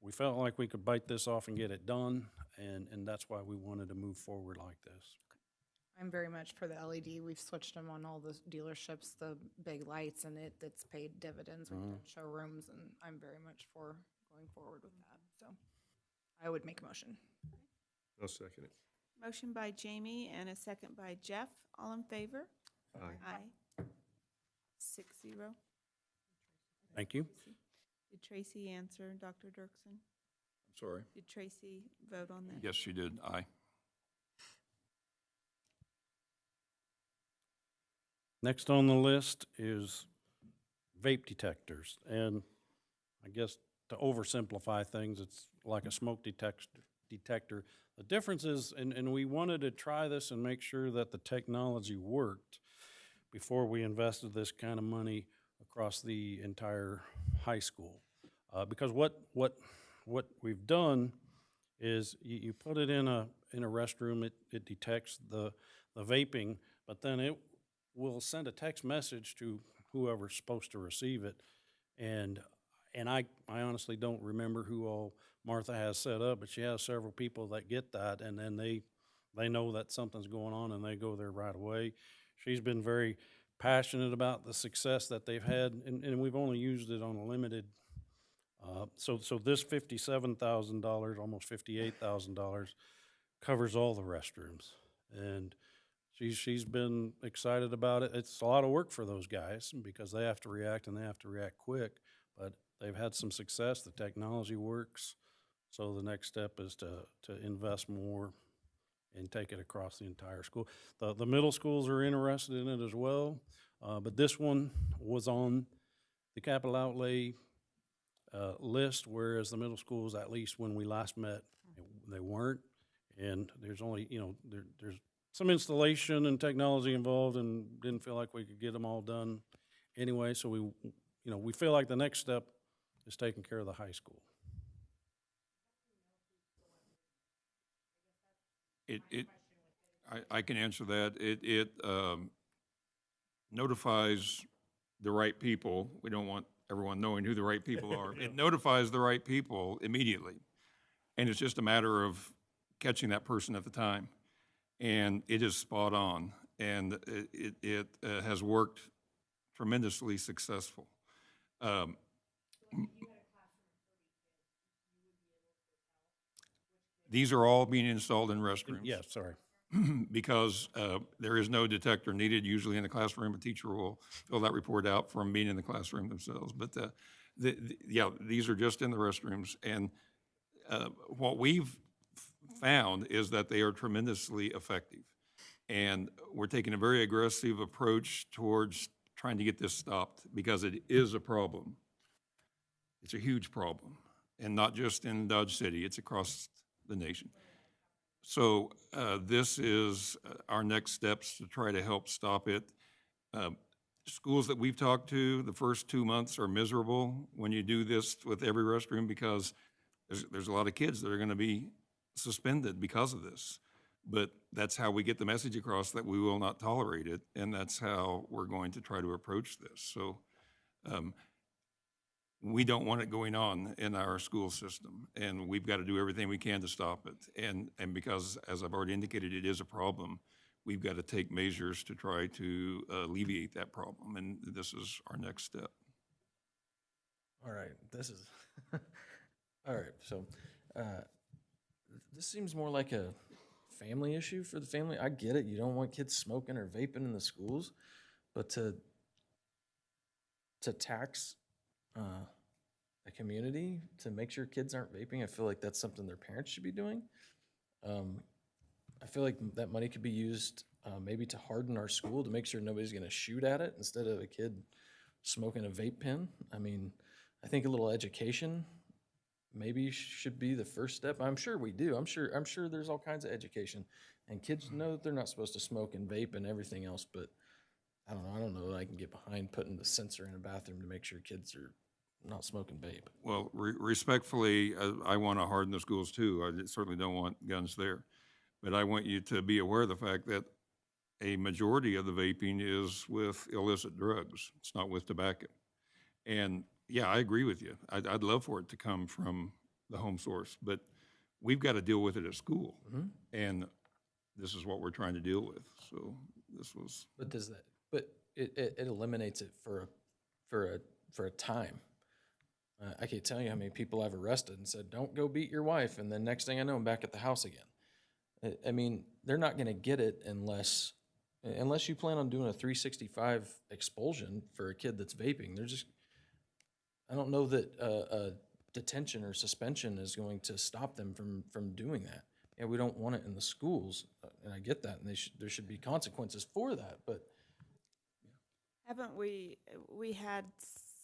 we felt like we could bite this off and get it done, and that's why we wanted to move forward like this. I'm very much for the LED. We've switched them on all the dealerships, the big lights, and it's paid dividends. We've done showrooms, and I'm very much for going forward with that. So I would make a motion. I'll second it. Motion by Jamie and a second by Jeff. All in favor? Aye. Aye. 6-0. Thank you. Did Tracy answer, Dr. Dirksen? I'm sorry. Did Tracy vote on that? Yes, she did. Aye. Next on the list is vape detectors. And I guess to oversimplify things, it's like a smoke detector. The difference is, and we wanted to try this and make sure that the technology worked before we invested this kind of money across the entire high school. Because what we've done is you put it in a restroom, it detects the vaping, but then it will send a text message to whoever's supposed to receive it. And I honestly don't remember who all Martha has set up, but she has several people that get that, and then they know that something's going on and they go there right away. She's been very passionate about the success that they've had, and we've only used it on a limited. So this $57,000, almost $58,000, covers all the restrooms, and she's been excited about it. It's a lot of work for those guys because they have to react and they have to react quick, but they've had some success. The technology works, so the next step is to invest more and take it across the entire school. The middle schools are interested in it as well, but this one was on the capital outlay list, whereas the middle schools, at least when we last met, they weren't. And there's only, you know, there's some installation and technology involved, and didn't feel like we could get them all done anyway. So we feel like the next step is taking care of the high school. I can answer that. It notifies the right people. We don't want everyone knowing who the right people are. It notifies the right people immediately. And it's just a matter of catching that person at the time. And it is spot on. And it has worked tremendously successful. These are all being installed in restrooms. Yes, sorry. Because there is no detector needed usually in the classroom. A teacher will fill that report out from being in the classroom themselves. But yeah, these are just in the restrooms. And what we've found is that they are tremendously effective. And we're taking a very aggressive approach towards trying to get this stopped because it is a problem. It's a huge problem. And not just in Dodge City, it's across the nation. So this is our next steps to try to help stop it. Schools that we've talked to, the first 2 months are miserable when you do this with every restroom because there's a lot of kids that are going to be suspended because of this. But that's how we get the message across that we will not tolerate it, and that's how we're going to try to approach this. So we don't want it going on in our school system, and we've got to do everything we can to stop it. And because, as I've already indicated, it is a problem, we've got to take measures to try to alleviate that problem, and this is our next step. All right, this is, all right, so this seems more like a family issue for the family. I get it, you don't want kids smoking or vaping in the schools, but to to tax a community to make sure kids aren't vaping. I feel like that's something their parents should be doing. I feel like that money could be used maybe to harden our school to make sure nobody's going to shoot at it instead of a kid smoking a vape pen. I mean, I think a little education maybe should be the first step. I'm sure we do. I'm sure there's all kinds of education, and kids know that they're not supposed to smoke and vape and everything else. But I don't know. I don't know that I can get behind putting the sensor in a bathroom to make sure kids are not smoking vape. Well, respectfully, I want to harden the schools too. I certainly don't want guns there. But I want you to be aware of the fact that a majority of the vaping is with illicit drugs. It's not with tobacco. And yeah, I agree with you. I'd love for it to come from the home source, but we've got to deal with it at school. And this is what we're trying to deal with. So this was. But does that? But it eliminates it for a time. I can't tell you how many people I've arrested and said, "Don't go beat your wife," and then next thing I know, I'm back at the house again. I mean, they're not going to get it unless you plan on doing a 365 expulsion for a kid that's vaping. They're just, I don't know that a detention or suspension is going to stop them from doing that. Yeah, we don't want it in the schools, and I get that, and there should be consequences for that. But Haven't we had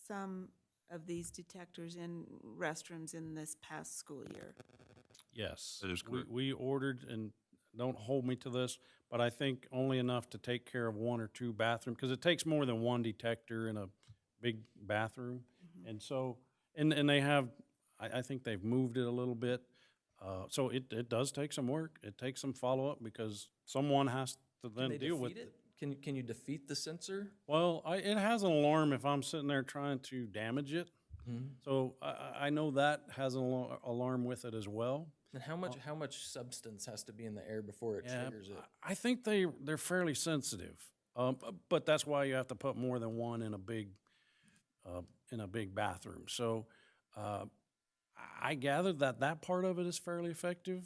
some of these detectors in restrooms in this past school year? Yes. That is correct. We ordered, and don't hold me to this, but I think only enough to take care of one or two bathrooms, because it takes more than one detector in a big bathroom. And so, and they have, I think they've moved it a little bit. So it does take some work. It takes some follow-up because someone has to then deal with it. Can you defeat the sensor? Well, it has an alarm if I'm sitting there trying to damage it. So I know that has an alarm with it as well. And how much substance has to be in the air before it triggers it? I think they're fairly sensitive, but that's why you have to put more than one in a big bathroom. So I gather that part of it is fairly effective,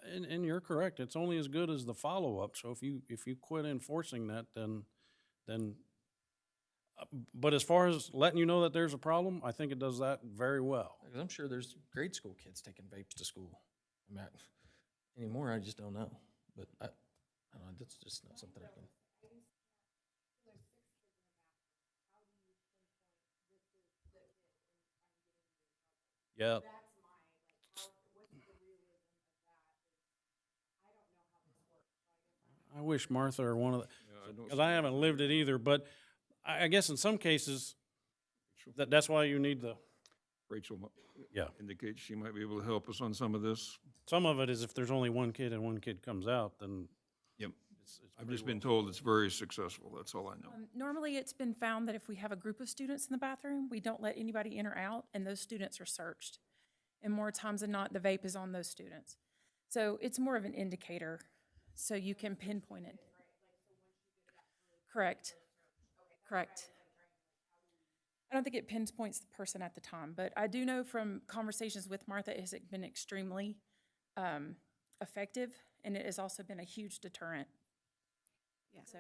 and you're correct. It's only as good as the follow-up. So if you quit enforcing that, then. But as far as letting you know that there's a problem, I think it does that very well. Because I'm sure there's grade school kids taking vapes to school. I mean, anymore, I just don't know. But I don't know, that's just not something I can. Yeah. I wish Martha or one of the, because I haven't lived it either, but I guess in some cases, that's why you need the. Rachel Yeah. indicates she might be able to help us on some of this. Some of it is if there's only one kid and one kid comes out, then. Yep. I've just been told it's very successful. That's all I know. Normally, it's been found that if we have a group of students in the bathroom, we don't let anybody in or out, and those students are searched. And more times than not, the vape is on those students. So it's more of an indicator, so you can pinpoint it. Correct. Correct. I don't think it pinpoints the person at the time, but I do know from conversations with Martha, it has been extremely effective, and it has also been a huge deterrent. Yeah. So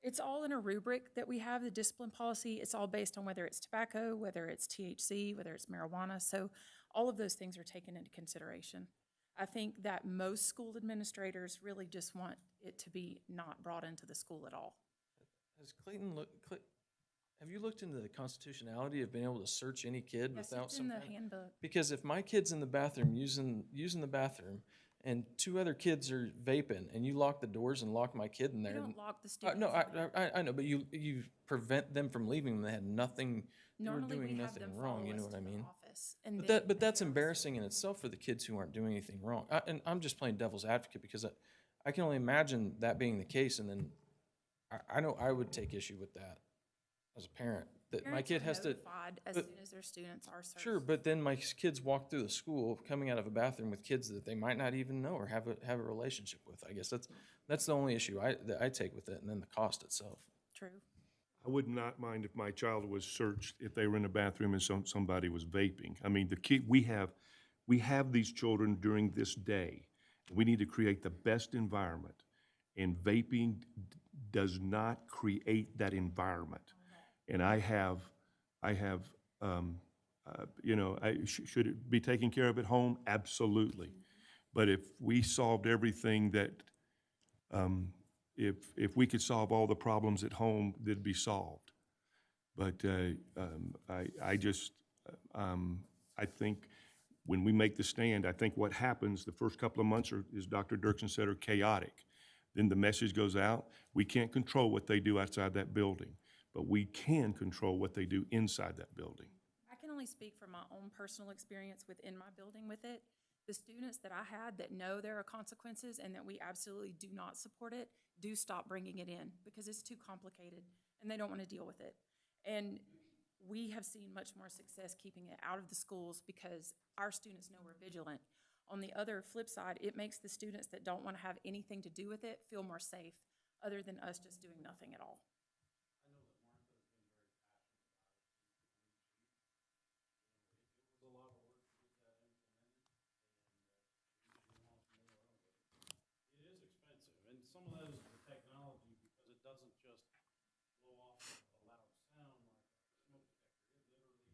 it's all in a rubric that we have, the discipline policy. It's all based on whether it's tobacco, whether it's THC, whether it's marijuana. So all of those things are taken into consideration. I think that most school administrators really just want it to be not brought into the school at all. Has Clayton have you looked into the constitutionality of being able to search any kid without it's in the handbook. Because if my kid's in the bathroom using the bathroom, and two other kids are vaping, and you lock the doors and lock my kid in there. You don't lock the students. No, I know, but you prevent them from leaving when they had nothing. Normally they were doing we have nothing them wrong. follow You know us what I to the mean? office, and But then that's embarrassing in itself for the kids who aren't doing anything wrong. And I'm just playing devil's advocate because I can only imagine that being the case, and then I know I would take issue with that as a parent. That my parents kid are has to. notified as soon as their students are searched. Sure, but then my kids walk through the school coming out of a bathroom with kids that they might not even know or have a relationship with. I guess that's the only issue that I take with it, and then the cost itself. True. I would not mind if my child was searched if they were in a bathroom and somebody was vaping. I mean, we have these children during this day. We need to create the best environment, and vaping does not create that environment. And I have, you know, should it be taken care of at home? Absolutely. But if we solved everything that, if we could solve all the problems at home, they'd be solved. But I just, I think when we make the stand, I think what happens the first couple of months are, as Dr. Dirksen said, are chaotic. Then the message goes out. We can't control what they do outside that building, but we can control what they do inside that building. I can only speak from my own personal experience within my building with it. The students that I had that know there are consequences and that we absolutely do not support it, do stop bringing it in because it's too complicated and they don't want to deal with it. And we have seen much more success keeping it out of the schools because our students know we're vigilant. On the other flip side, it makes the students that don't want to have anything to do with it feel more safe, other than us just doing nothing at all. It is expensive, and some of that is the technology because it doesn't just blow off a loud sound like a smoke detector. It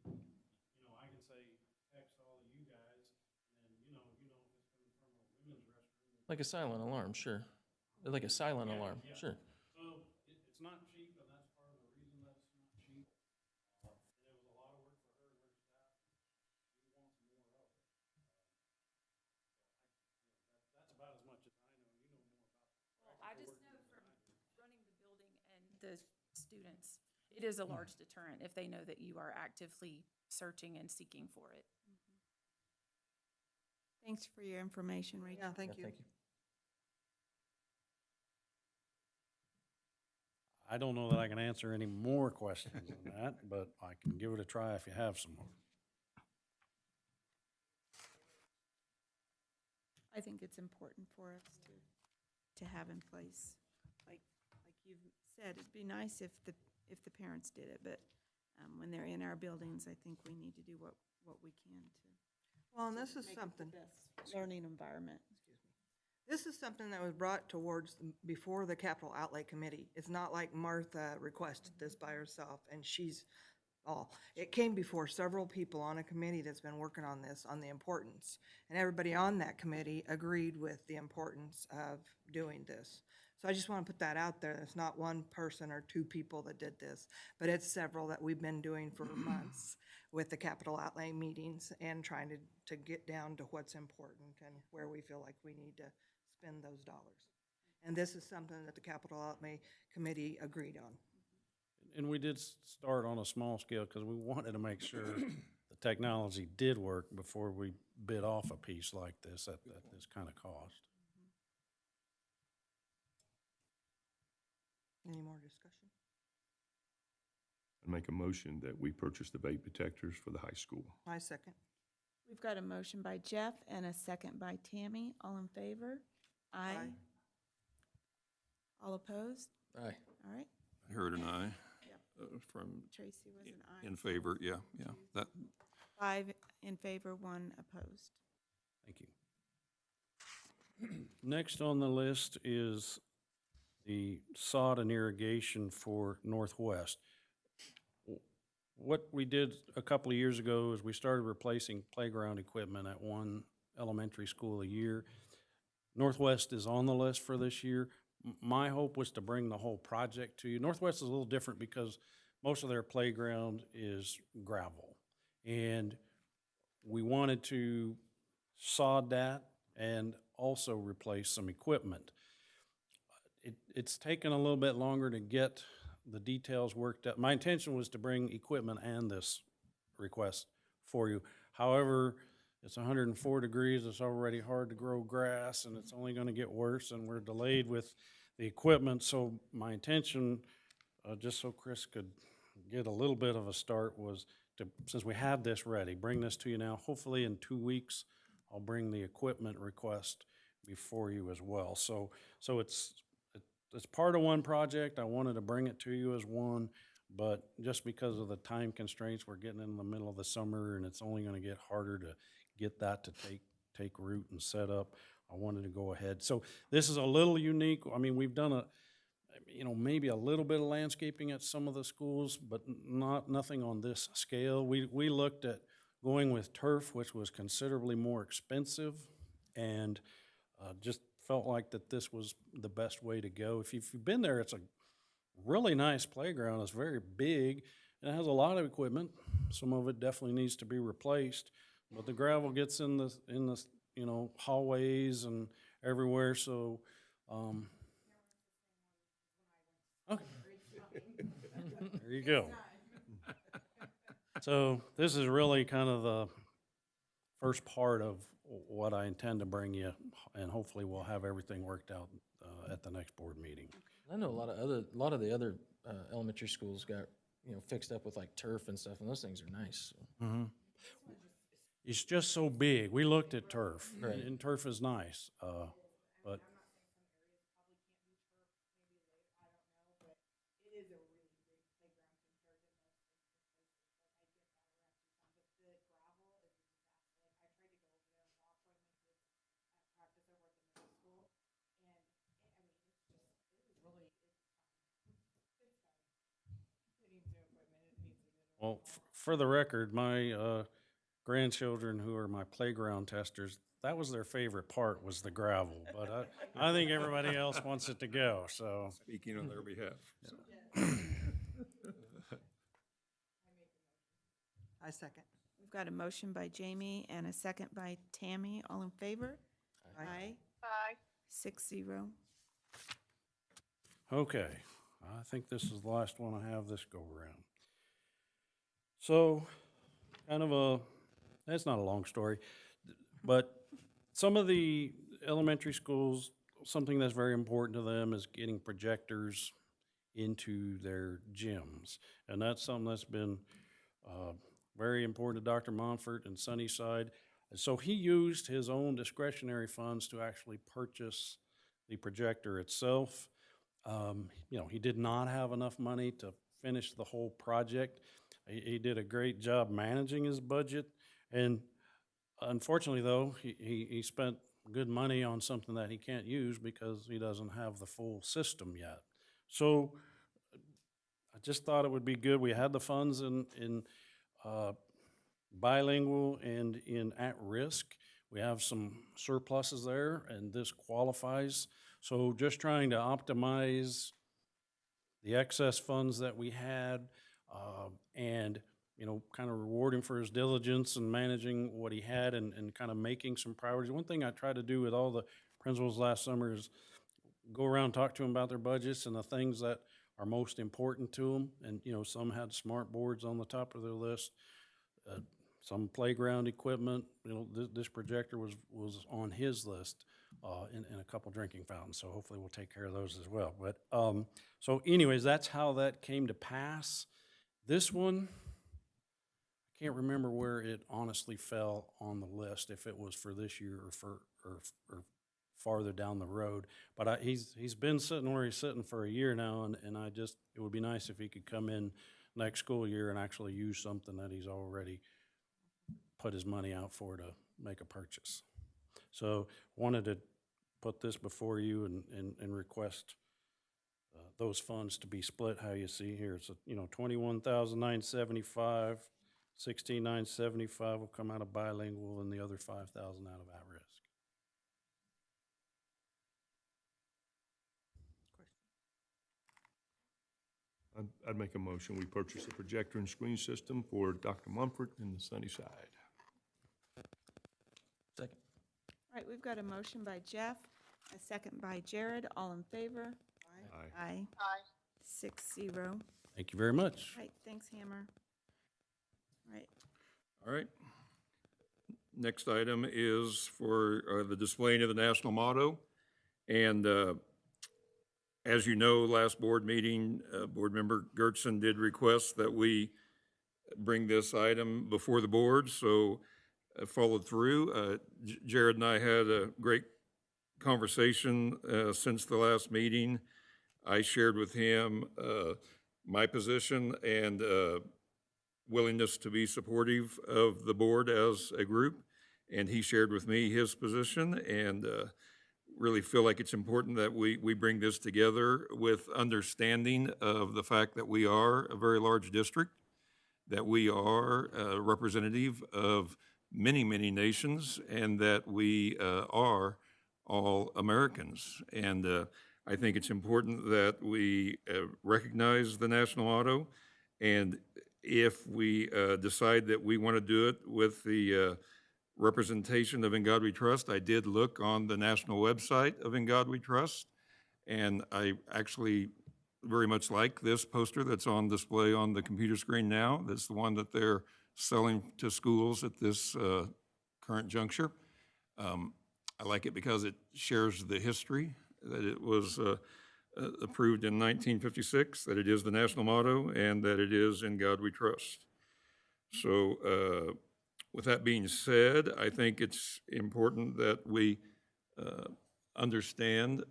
literally, you know, I can say, text all of you guys, and you know if it's coming from a women's restroom. Like a silent alarm, sure. Like a silent alarm, Yeah. sure. So it's not cheap, and that's part of the reason that it's not cheap. And it was a lot of work for her and her staff. We want more of it. That's about as much as I know. You know more about the Well, I just know from running the building and the students, it is a large deterrent if they know that you are actively searching and seeking for it. Thanks for your information, Rachel. Yeah, thank you. I don't know that I can answer any more questions than that, but I can give it a try if you have some more. I think it's important for us to have in place. Like you've said, it'd be nice if the parents did it, but when they're in our buildings, I think we need to do what we can to. Well, and this is make it the something, best learning environment. this is something that was brought towards, before the Capital Outlay Committee. It's not like Martha requested this by herself, and she's all. It came before several people on a committee that's been working on this, on the importance. And everybody on that committee agreed with the importance of doing this. So I just want to put that out there. It's not one person or two people that did this, but it's several that we've been doing for months with the capital outlay meetings and trying to get down to what's important and where we feel like we need to spend those dollars. And this is something that the capital outlay committee agreed on. And we did start on a small scale because we wanted to make sure the technology did work before we bid off a piece like this at this kind of cost. Any more discussion? I make a motion that we purchase the vape detectors for the high school. I second. We've got a motion by Jeff and a second by Tammy. All in favor? Aye. Aye. All opposed? Aye. All right. I heard an aye Yep. from, Tracy was an aye. in favor, yeah. That, 5 in favor, 1 opposed. Thank you. Next on the list is the sod and irrigation for Northwest. What we did a couple of years ago is we started replacing playground equipment at one elementary school a year. Northwest is on the list for this year. My hope was to bring the whole project to you. Northwest is a little different because most of their playground is gravel. And we wanted to sod that and also replace some equipment. It's taken a little bit longer to get the details worked out. My intention was to bring equipment and this request for you. However, it's 104 degrees, it's already hard to grow grass, and it's only gonna get worse, and we're delayed with the equipment. So my intention, just so Chris could get a little bit of a start, was to, since we have this ready, bring this to you now. Hopefully in 2 weeks, I'll bring the equipment request before you as well. So it's part of one project. I wanted to bring it to you as one, but just because of the time constraints, we're getting in the middle of the summer and it's only gonna get harder to get that to take root and set up. I wanted to go ahead. So this is a little unique. I mean, we've done you know, maybe a little bit of landscaping at some of the schools, but nothing on this scale. We looked at going with turf, which was considerably more expensive, and just felt like that this was the best way to go. If you've been there, it's a really nice playground. It's very big, and it has a lot of equipment. Some of it definitely needs to be replaced, but the gravel gets in the you know, hallways and everywhere, so, okay. There you go. So this is really kind of the first part of what I intend to bring you, and hopefully we'll have everything worked out at the next board meeting. I know a lot of the other elementary schools got, you know, fixed up with like turf and stuff, and those things are nice. So. Mm-hmm. It's just so big. We looked at turf, Right. and turf is nice, but. Well, for the record, my grandchildren, who are my playground testers, that was their favorite part, was the gravel. But I think everybody else wants it to go, so. Speaking on their behalf. So. I second. We've got a motion by Jamie and a second by Tammy. All in favor? Aye. Aye. 6-0. Okay, I think this is the last one I have this go around. So, kind of that's not a long story, but some of the elementary schools, something that's very important to them is getting projectors into their gyms. And that's something that's been very important to Dr. Monfort and Sunnyside. And so he used his own discretionary funds to actually purchase the projector itself. You know, he did not have enough money to finish the whole project. He did a great job managing his budget, and unfortunately, though, he spent good money on something that he can't use because he doesn't have the full system yet. So I just thought it would be good. We had the funds in bilingual and in at-risk. We have some surpluses there, and this qualifies. So just trying to optimize the excess funds that we had, and, you know, kind of reward him for his diligence and managing what he had, and kind of making some priorities. One thing I tried to do with all the principals last summer is go around and talk to them about their budgets and the things that are most important to them. And, you know, some had smart boards on the top of their list, some playground equipment. You know, this projector was on his list, and a couple drinking fountains. So hopefully we'll take care of those as well. But so anyways, that's how that came to pass. This one, I can't remember where it honestly fell on the list, if it was for this year or farther down the road. But he's been sitting where he's sitting for a year now, and it would be nice if he could come in next school year and actually use something that he's already put his money out for to make a purchase. So wanted to put this before you and request those funds to be split how you see here. It's $21,975, $16,975 will come out of bilingual, and the other $5,000 out of at-risk. I'd make a motion, we purchase a projector and screen system for Dr. Mumford in the Sunnyside. Second. All right, we've got a motion by Jeff, a second by Jared. All in favor? Aye. Aye. Aye. 6-0. Thank you very much. All right, thanks, Hammer. All right. All right. Next item is for the displaying of the national motto. And as you know, last board meeting, Board Member Gertson did request that we bring this item before the board, so followed through. Jared and I had a great conversation since the last meeting. I shared with him my position and willingness to be supportive of the board as a group, and he shared with me his position, and really feel like it's important that we bring this together with understanding of the fact that we are a very large district, that we are a representative of many, many nations, and that we are all Americans. And I think it's important that we recognize the national motto, and if we decide that we want to do it with the representation of In God We Trust, I did look on the national website of In God We Trust, and I actually very much like this poster that's on display on the computer screen now. That's the one that they're selling to schools at this current juncture. I like it because it shares the history, that it was approved in 1956, that it is the national motto, and that it is In God We Trust. So with that being said, I think it's important that we understand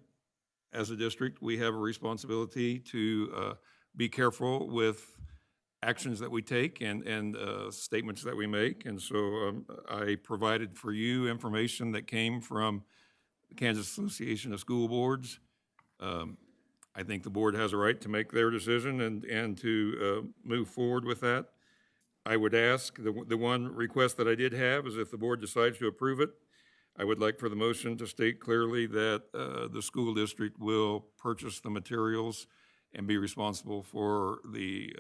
as a district, we have a responsibility to be careful with actions that we take and statements that we make. And so I provided for you information that came from the Kansas Association of School Boards. I think the board has a right to make their decision and to move forward with that. I would ask, the one request that I did have is if the board decides to approve it, I would like for the motion to state clearly that the school district will purchase the materials and be responsible for the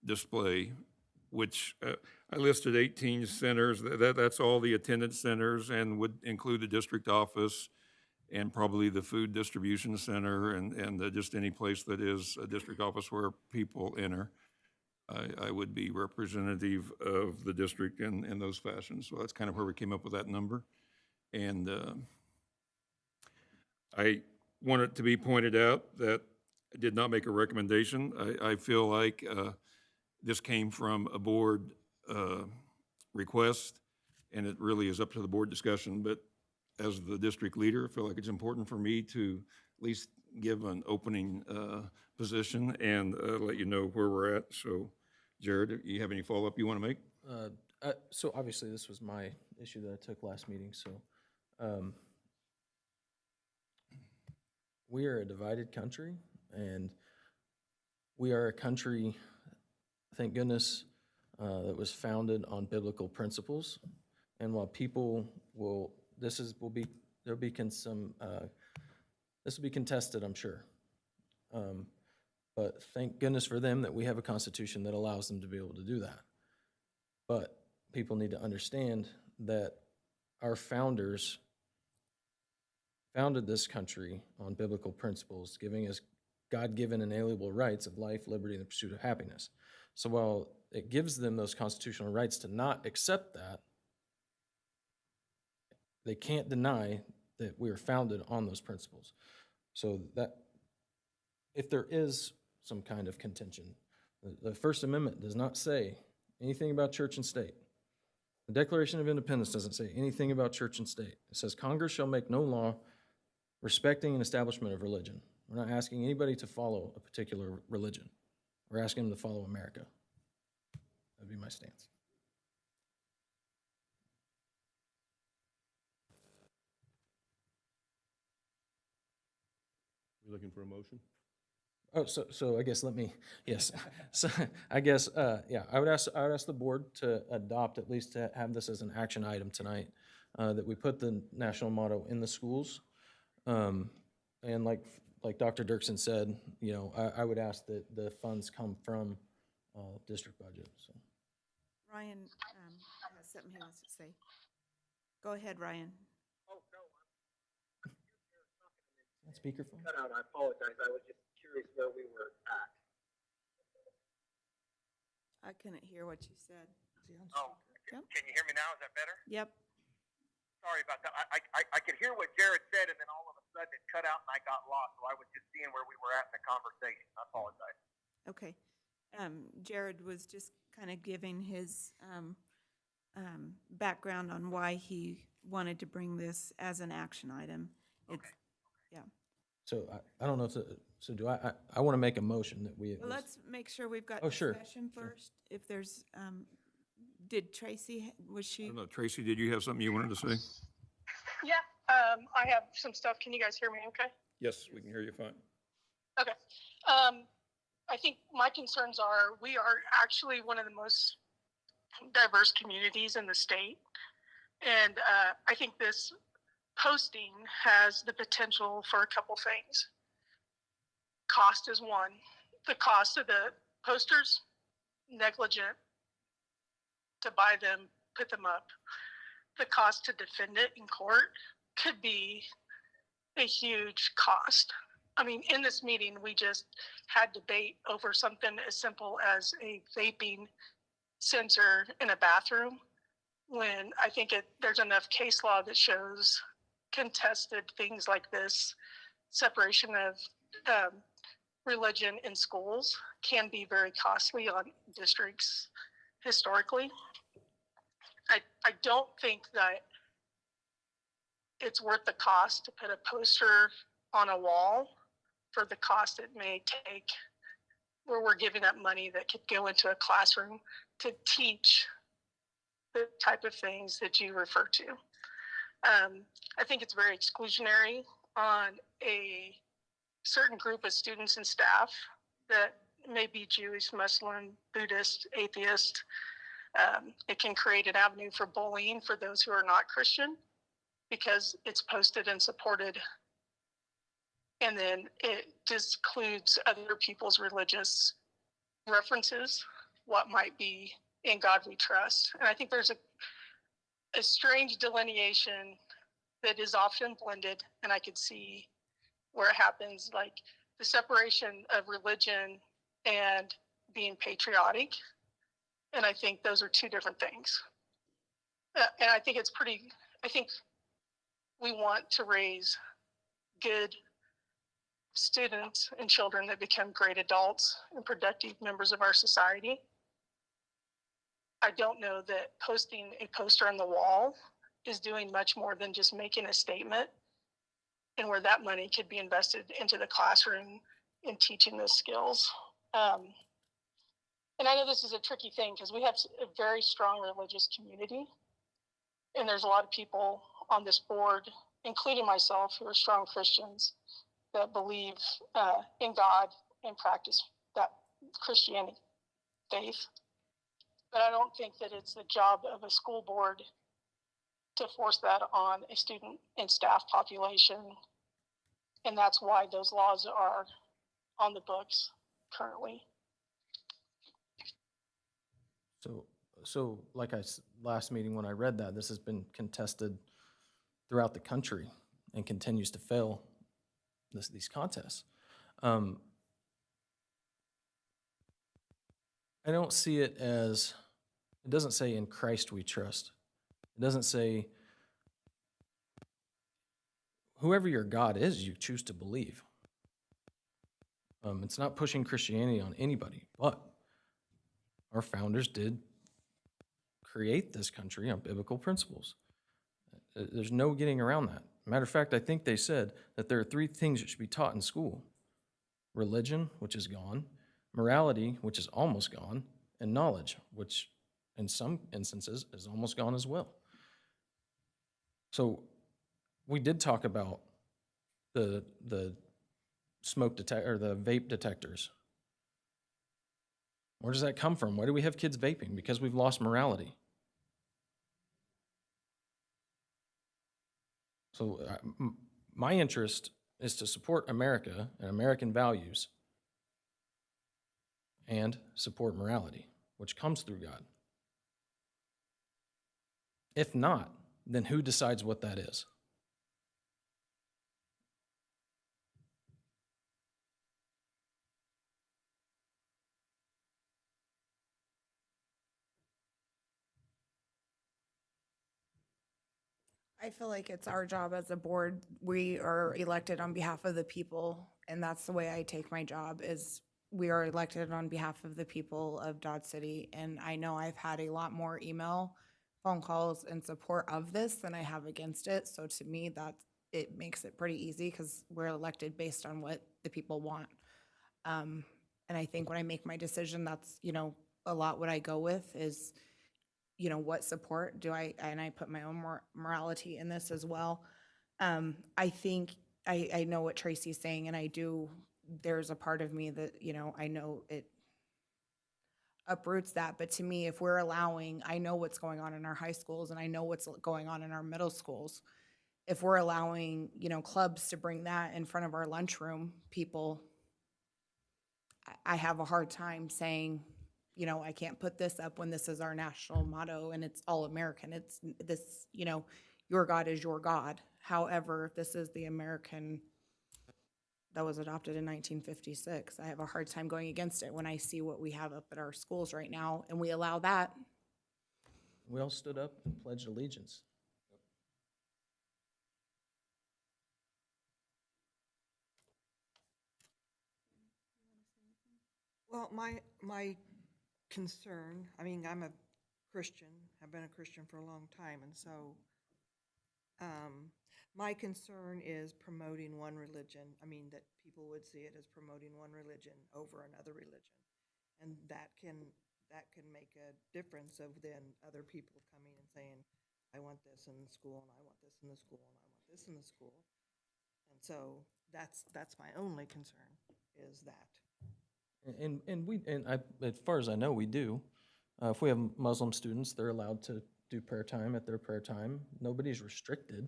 display, which I listed 18 centers. That's all the attendance centers and would include the district office and probably the food distribution center and just any place that is a district office where people enter. I would be representative of the district in those fashions. So that's kind of where we came up with that number. And I want it to be pointed out that I did not make a recommendation. I feel like this came from a board request, and it really is up to the board discussion. But as the district leader, I feel like it's important for me to at least give an opening position and let you know where we're at. So, Jared, you have any follow-up you want to make? So obviously this was my issue that I took last meeting, so we are a divided country, and we are a country, thank goodness, that was founded on biblical principles. And while people will, this will be contested, I'm sure. But thank goodness for them that we have a constitution that allows them to be able to do that. But people need to understand that our founders founded this country on biblical principles, giving us God-given inalienable rights of life, liberty, and the pursuit of happiness. So while it gives them those constitutional rights to not accept that, they can't deny that we are founded on those principles. So that if there is some kind of contention, the First Amendment does not say anything about church and state. The Declaration of Independence doesn't say anything about church and state. It says Congress shall make no law respecting an establishment of religion. We're not asking anybody to follow a particular religion. We're asking them to follow America. That would be my stance. You looking for a motion? Oh, so I guess yes. So I guess, yeah, I would ask the board to adopt, at least to have this as an action item tonight, that we put the national motto in the schools. And like Dr. Dirksen said, you know, I would ask that the funds come from district budget, so. Ryan has something he wants to say. Go ahead, Ryan. Oh, no. Speakerphone? Cut out, I apologize. I was just curious where we were at. I couldn't hear what you said. Oh, can you hear me now? Is that better? Yep. Sorry about that. I could hear what Jared said, and then all of a sudden it cut out and I got lost. So I was just seeing where we were at in the conversation. I apologize. Okay. Jared was just kind of giving his background on why he wanted to bring this as an action item. It's, yeah. So I don't know if, so do I want to make a motion that we. Well, let's make sure we've got Oh, sure. discussion first. If there's, did Tracy, was she? I don't know, Tracy, did you have something you wanted to say? Yeah, I have some stuff. Can you guys hear me okay? Yes, we can hear you fine. Okay. I think my concerns are we are actually one of the most diverse communities in the state. And I think this posting has the potential for a couple things. Cost is one. The cost of the posters, negligent to buy them, put them up. The cost to defend it in court could be a huge cost. I mean, in this meeting, we just had debate over something as simple as a vaping sensor in a bathroom, when I think there's enough case law that shows contested things like this, separation of religion in schools can be very costly on districts historically. I don't think that it's worth the cost to put a poster on a wall for the cost it may take, where we're giving up money that could go into a classroom to teach the type of things that you refer to. I think it's very exclusionary on a certain group of students and staff that may be Jewish, Muslim, Buddhist, atheist. It can create an avenue for bullying for those who are not Christian, because it's posted and supported, and then it discludes other people's religious references, what might be in God we trust. And I think there's a strange delineation that is often blended, and I could see where it happens, like the separation of religion and being patriotic. And I think those are two different things. And I think I think we want to raise good students and children that become great adults and productive members of our society. I don't know that posting a poster on the wall is doing much more than just making a statement, and where that money could be invested into the classroom in teaching those skills. And I know this is a tricky thing because we have a very strong religious community, and there's a lot of people on this board, including myself, who are strong Christians that believe in God and practice that Christianity faith. But I don't think that it's the job of a school board to force that on a student and staff population. And that's why those laws are on the books currently. So like last meeting when I read that, this has been contested throughout the country and continues to fail these contests. I don't see it as, it doesn't say in Christ we trust. It doesn't say whoever your God is, you choose to believe. It's not pushing Christianity on anybody, but our founders did create this country on biblical principles. There's no getting around that. Matter of fact, I think they said that there are 3 things that should be taught in school: religion, which is gone; morality, which is almost gone; and knowledge, which in some instances is almost gone as well. So we did talk about the smoke detector, or the vape detectors. Where does that come from? Why do we have kids vaping? Because we've lost morality. So my interest is to support America and American values and support morality, which comes through God. If not, then who decides what that is? I feel like it's our job as a board. We are elected on behalf of the people, and that's the way I take my job, is we are elected on behalf of the people of Dodge City. And I know I've had a lot more email, phone calls in support of this than I have against it. So to me, that it makes it pretty easy because we're elected based on what the people want. And I think when I make my decision, that's, a lot what I go with is, what support do I, and I put my own morality in this as well. I think, I know what Tracy's saying, and I do, there's a part of me that, you know, I know it uproots that, but to me, if we're allowing, I know what's going on in our high schools, and I know what's going on in our middle schools. If we're allowing, you know, clubs to bring that in front of our lunchroom, people, I have a hard time saying, you know, I can't put this up when this is our national motto and it's all American. It's this, you know, your God is your God. However, this is the American that was adopted in 1956. I have a hard time going against it when I see what we have up at our schools right now, and we allow that. We all stood up and pledged allegiance. Well, my concern, I mean, I'm a Christian, I've been a Christian for a long time, and so my concern is promoting one religion. I mean, that people would see it as promoting one religion over another religion. And that can make a difference of then other people coming and saying, I want this in the school, and I want this in the school, and I want this in the school. And so that's my only concern, is that. As far as I know, we do. If we have Muslim students, they're allowed to do prayer time at their prayer time. Nobody's restricted.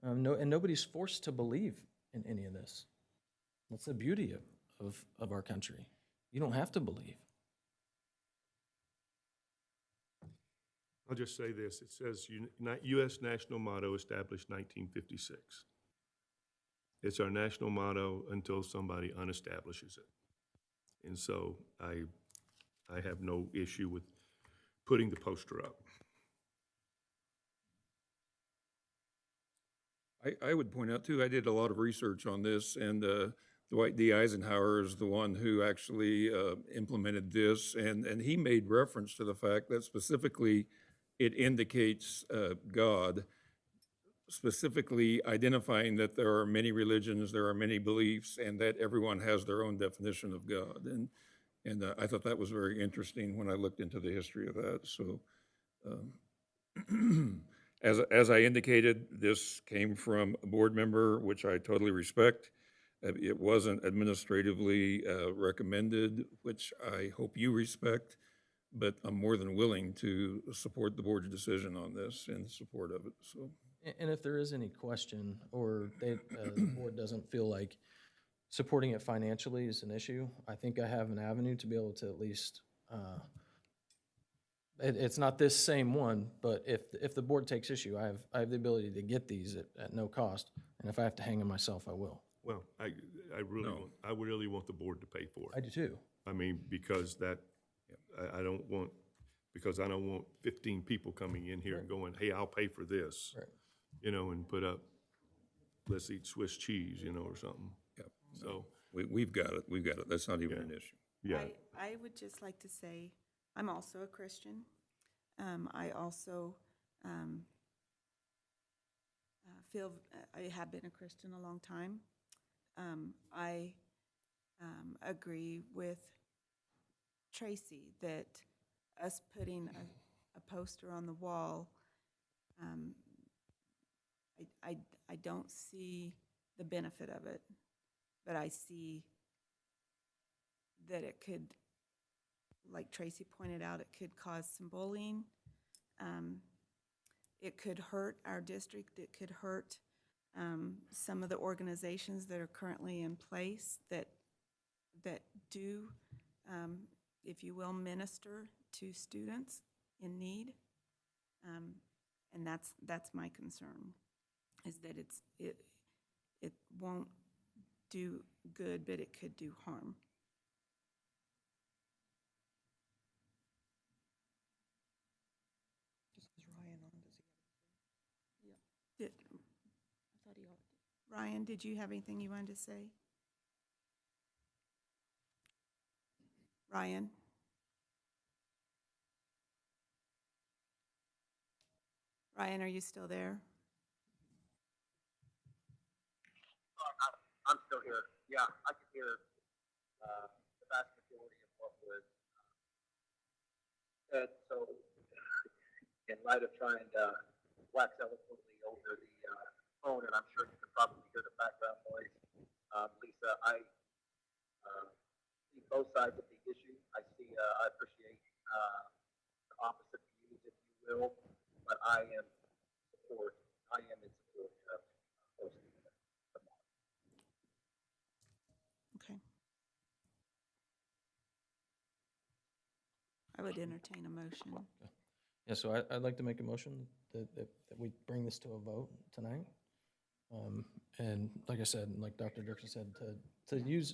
And nobody's forced to believe in any of this. That's the beauty of our country. You don't have to believe. I'll just say this. It says U.S. national motto established 1956. It's our national motto until somebody unestablishes it. And so I have no issue with putting the poster up. I would point out too, I did a lot of research on this, and Dwight D. Eisenhower is the one who actually implemented this, and he made reference to the fact that specifically it indicates God, specifically identifying that there are many religions, there are many beliefs, and that everyone has their own definition of God. And I thought that was very interesting when I looked into the history of that. So as I indicated, this came from a board member, which I totally respect. It wasn't administratively recommended, which I hope you respect, but I'm more than willing to support the board's decision on this in support of it. So. And if there is any question, or the board doesn't feel like supporting it financially is an issue, I think I have an avenue to be able to at least, it's not this same one, but if the board takes issue, I have the ability to get these at no cost, and if I have to hang them myself, I will. Well, I really want the board to pay for it. I do too. I mean, because I don't want 15 people coming in here and going, hey, I'll pay for this, you know, and put up, let's eat Swiss cheese, you know, or something. Yep. So we've got it. We've got it. That's not even an issue. Yeah. I would just like to say, I'm also a Christian. I also feel, I have been a Christian a long time. I agree with Tracy that us putting a poster on the wall, I don't see the benefit of it, but I see that it could, like Tracy pointed out, it could cause some bullying. It could hurt our district. It could hurt some of the organizations that are currently in place that do, if you will, minister to students in need. And that's my concern, is that it won't do good, but it could do harm. Ryan, did you have anything you wanted to say? Ryan? Ryan, are you still there? I'm still here. Yeah, I can hear the vast majority of what was said. So, in light of trying to wax eloquently over the phone, and I'm sure you can probably hear the background noise. Lisa, I see both sides of the issue. I appreciate the opposite views, if you will, but I am in support of posting the model. Okay. I would entertain a motion. Yeah, so I'd like to make a motion that we bring this to a vote tonight. And like I said, and like Dr. Dirksen said, to use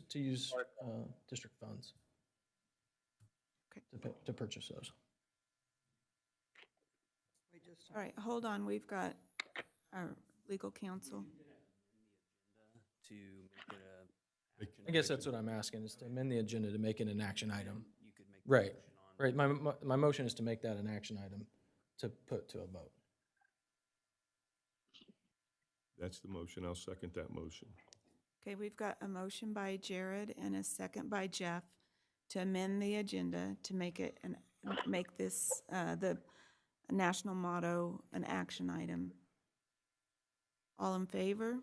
district funds to purchase those. All right, hold on, we've got our legal counsel. To make it I guess that's what I'm asking, is to amend the agenda to make it an action item. Right, right. My motion is to make that an action item to put to a vote. That's the motion. I'll second that motion. Okay, we've got a motion by Jared and a second by Jeff to amend the agenda to make it make this the national motto an action item. All in favor?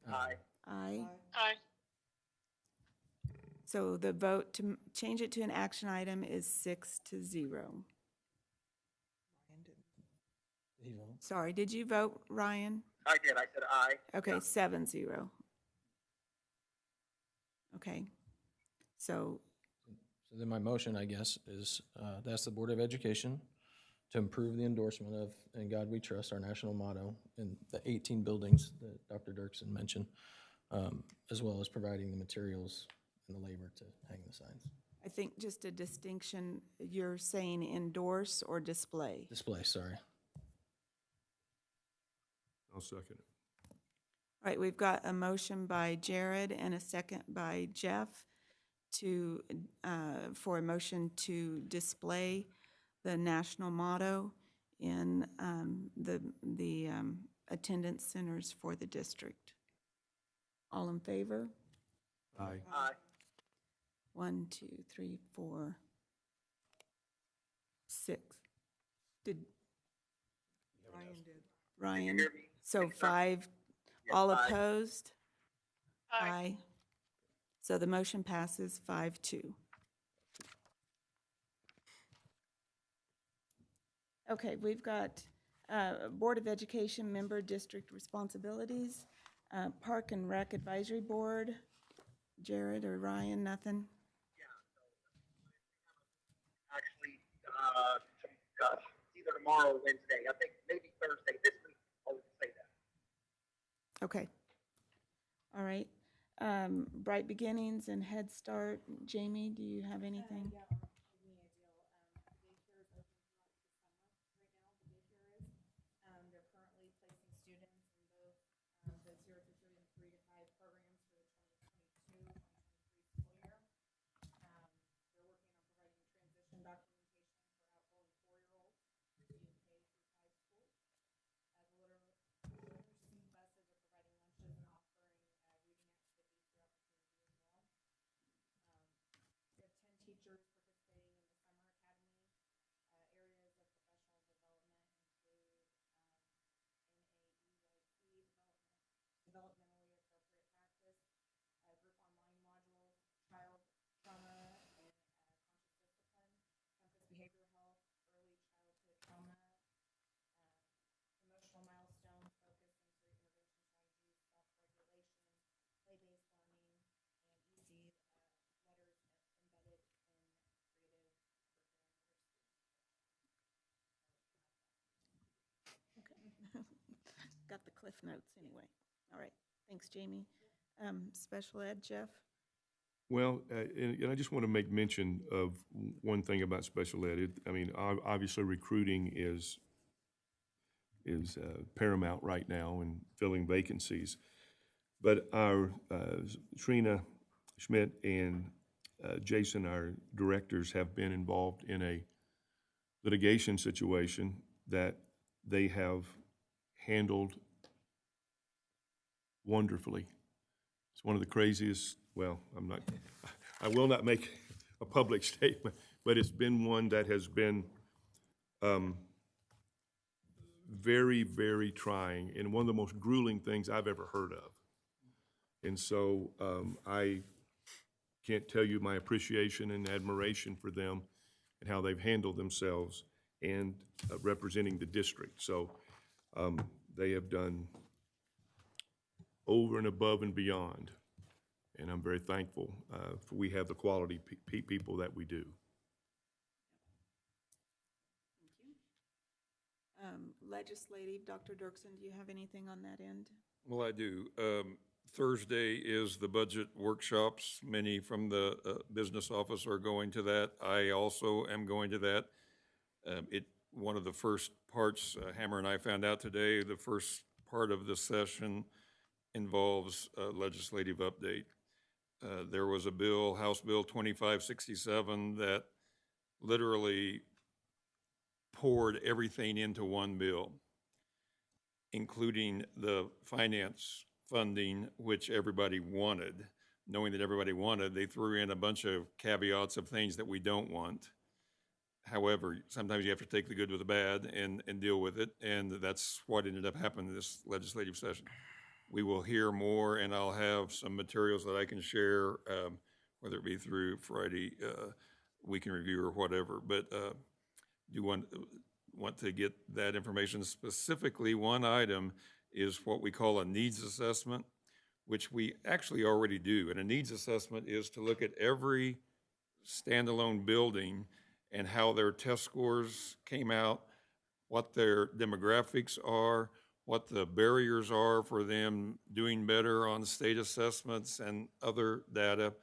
Aye. Aye. Aye. So the vote to change it to an action item is 6-0. Sorry, did you vote, Ryan? I did. I said aye. Okay, 7-0. Okay, so So then my motion, I guess, is to ask the Board of Education to improve the endorsement of "In God We Trust," our national motto, in the 18 buildings that Dr. Dirksen mentioned, as well as providing the materials and the labor to hang the signs. I think just a distinction, you're saying endorse or display? Display, sorry. I'll second it. All right, we've got a motion by Jared and a second by Jeff to, for a motion to display the national motto in the attendance centers for the district. All in favor? Aye. Aye. 1, 2, 3, 4, 6. Did Ryan did. Ryan? hear me? So 5, Yes, all aye. opposed? Aye. So the motion passes 5-2. Okay, we've got Board of Education member district responsibilities, Park and Rec Advisory Board. Jared or Ryan, nothing? Actually, gosh, either tomorrow or Wednesday. I think maybe Thursday. This week, I would say that. Okay. All right. Bright Beginnings and Head Start. Jamie, do you have anything? They're currently placing students in both the 0 through 3 and 3 to 5 programs for the 2022-2023 school year. They're working on providing transition documentation for outgoing 4-year-olds to K through 5 schools. The literacy buses are providing lunches and offering reading activities throughout the community as well. We have 10 teachers participating in the summer academy. Areas of professional development include developmentally appropriate practice, group online modules, child trauma and conscious discipline, campus behavioral health, early childhood trauma, emotional milestones, focus, sensory intervention strategies, self-regulation, play-based learning, and easy letters embedded in creative curriculum. Got the cliff notes anyway. All right. Thanks, Jamie. Special ed, Jeff? Well, and I just want to make mention of one thing about special ed. I mean, obviously recruiting is paramount right now in filling vacancies. But our Trina Schmidt and Jason, our directors, have been involved in a litigation situation that they have handled wonderfully. It's one of the craziest, well, I will not make a public statement, but it's been one that has been very, very trying and one of the most grueling things I've ever heard of. And so I can't tell you my appreciation and admiration for them and how they've handled themselves and representing the district. So they have done over and above and beyond. And I'm very thankful for we have the quality people that we do. Legislative, Dr. Dirksen, do you have anything on that end? Well, I do. Thursday is the budget workshops. Many from the business office are going to that. I also am going to that. One of the first parts, Hammer and I found out today, the first part of the session involves a legislative update. There was a bill, House Bill 2567, that literally poured everything into one bill, including the finance funding, which everybody wanted. Knowing that everybody wanted, they threw in a bunch of caveats of things that we don't want. However, sometimes you have to take the good with the bad and deal with it, and that's what ended up happening in this legislative session. We will hear more, and I'll have some materials that I can share, whether it be through Friday Week in Review or whatever. But do want to get that information. Specifically, one item is what we call a needs assessment, which we actually already do. And a needs assessment is to look at every standalone building and how their test scores came out, what their demographics are, what the barriers are for them doing better on state assessments and other data.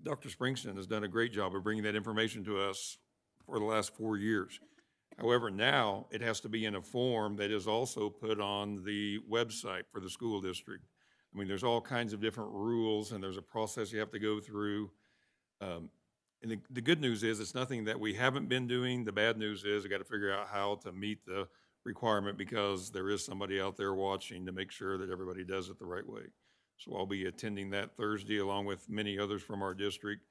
Dr. Springston has done a great job of bringing that information to us for the last 4 years. However, now it has to be in a form that is also put on the website for the school district. I mean, there's all kinds of different rules and there's a process you have to go through. And the good news is it's nothing that we haven't been doing. The bad news is we got to figure out how to meet the requirement because there is somebody out there watching to make sure that everybody does it the right way. So I'll be attending that Thursday along with many others from our district.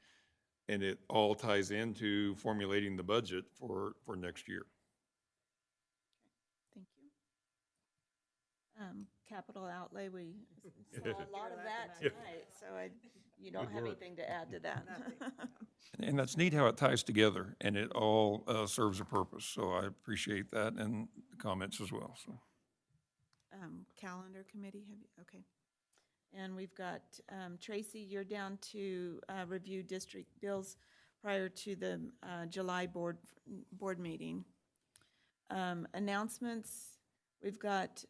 And it all ties into formulating the budget for next year. Thank you. Capital outlay, we saw a lot of that tonight, so you don't have anything to add to that. And that's neat how it ties together and it all serves a purpose. So I appreciate that and the comments as well. So. Calendar committee, okay. And we've got, Tracy, you're down to review district bills prior to the July board meeting. Announcements, we've got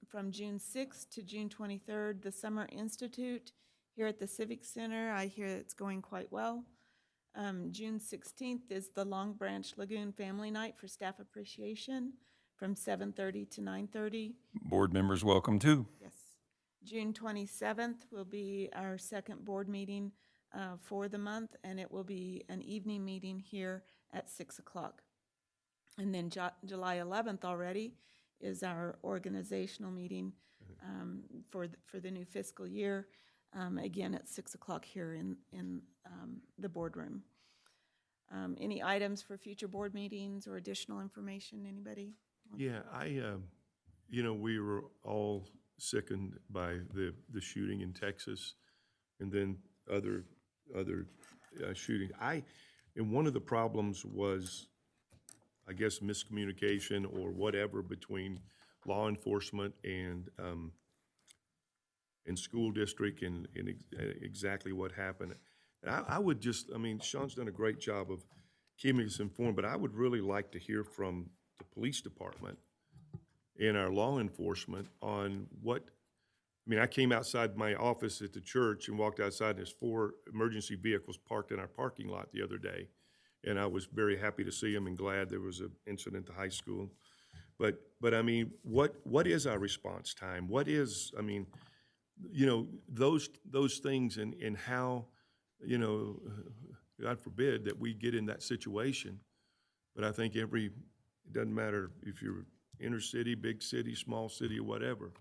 from June 6th to June 23rd, the Summer Institute here at the Civic Center. I hear it's going quite well. June 16th is the Long Branch Lagoon Family Night for staff appreciation from 7:30 to 9:30. Board members welcome too. Yes. June 27th will be our second board meeting for the month, and it will be an evening meeting here at 6 o'clock. And then July 11th already is our organizational meeting for the new fiscal year, again at 6 o'clock here in the boardroom. Any items for future board meetings or additional information, anybody? Yeah, we were all sickened by the shooting in Texas and then other shootings. And one of the problems was, I guess, miscommunication or whatever between law enforcement and school district and exactly what happened. And I would just, Sean's done a great job of keeping us informed, but I would really like to hear from the police department and our law enforcement on I came outside my office at the church and walked outside and there's 4 emergency vehicles parked in our parking lot the other day. And I was very happy to see them and glad there was an incident at the high school. But what is our response time? What is, those things and how, God forbid that we get in that situation. But I think it doesn't matter if you're inner city, big city, small city, or whatever,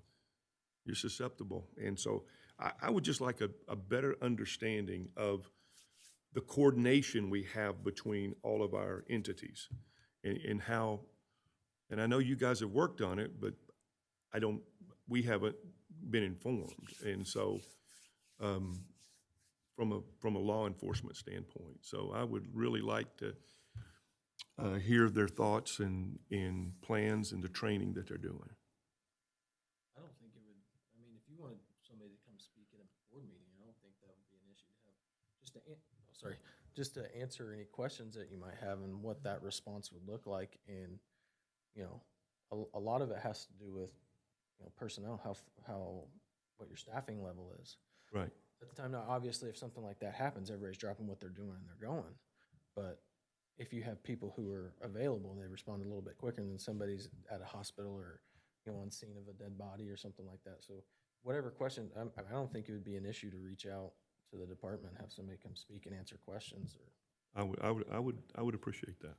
you're susceptible. And so I would just like a better understanding of the coordination we have between all of our entities. and how, and I know you guys have worked on it, but we haven't been informed. And so, from a law enforcement standpoint. So I would really like to hear their thoughts and plans and the training that they're doing. I don't think it would, I mean, if you wanted somebody to come speak at a board meeting, I don't think that would be an issue to have, just to answer any questions that you might have and what that response would look like. And, you know, a lot of it has to do with, you know, personnel, what your staffing level is. Right. At the time, now, obviously, if something like that happens, everybody's dropping what they're doing and they're going. But if you have people who are available, they respond a little bit quicker than somebody's at a hospital or, you know, on scene of a dead body or something like that. So whatever question, I don't think it would be an issue to reach out to the department, have somebody come speak and answer questions. Or I would appreciate that.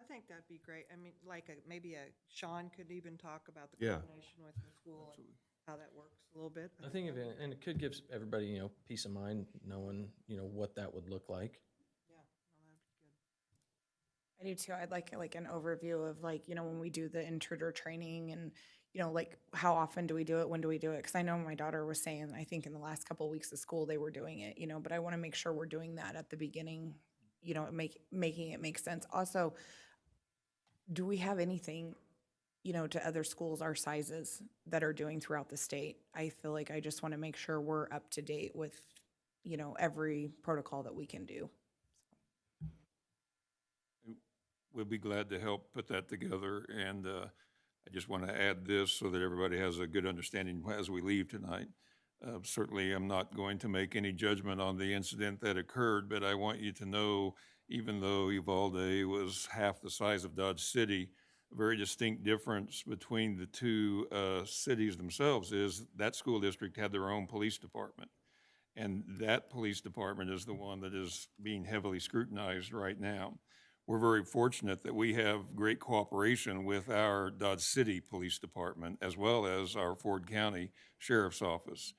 I think that'd be great. I mean, like maybe Sean could even talk about the Yeah. coordination with the school and how that works a little bit. I think and it could give everybody, you know, peace of mind knowing, you know, what that would look like. Yeah, well, that'd be good. I do too. I'd like an overview of like, you know, when we do the intruder training and, you know, like how often do we do it? When do we do it? Because I know my daughter was saying, I think in the last couple of weeks of school, they were doing it, you know, but I want to make sure we're doing that at the beginning, you know, making it make sense. Also, do we have anything, you know, to other schools our sizes that are doing throughout the state? I feel like I just want to make sure we're up to date with, you know, every protocol that we can do. We'll be glad to help put that together, and I just want to add this so that everybody has a good understanding as we leave tonight. Certainly, I'm not going to make any judgment on the incident that occurred, but I want you to know, even though Uvalde was half the size of Dodge City, a very distinct difference between the two cities themselves is that school district had their own police department. And that police department is the one that is being heavily scrutinized right now. We're very fortunate that we have great cooperation with our Dodge City Police Department as well as our Ford County Sheriff's Office.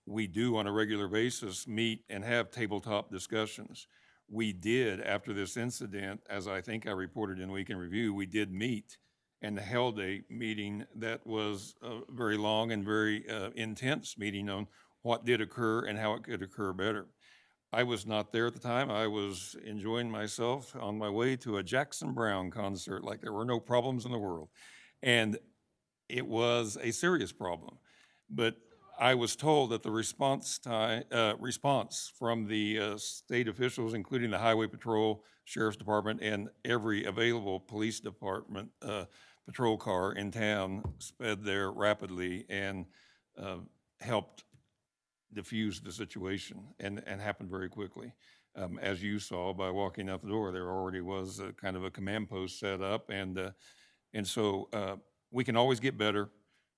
We do on a regular basis meet and have tabletop discussions. We did, after this incident, as I think I reported in Week in Review, we did meet and held a meeting that was a very long and very intense meeting on what did occur and how it could occur better. I was not there at the time. I was enjoying myself on my way to a Jackson Browne concert like there were no problems in the world. And it was a serious problem. But I was told that the response from the state officials, including the Highway Patrol, Sheriff's Department, and every available police department patrol car in town sped there rapidly and helped diffuse the situation and happened very quickly. As you saw by walking out the door, there already was a kind of a command post set up, and so we can always get better.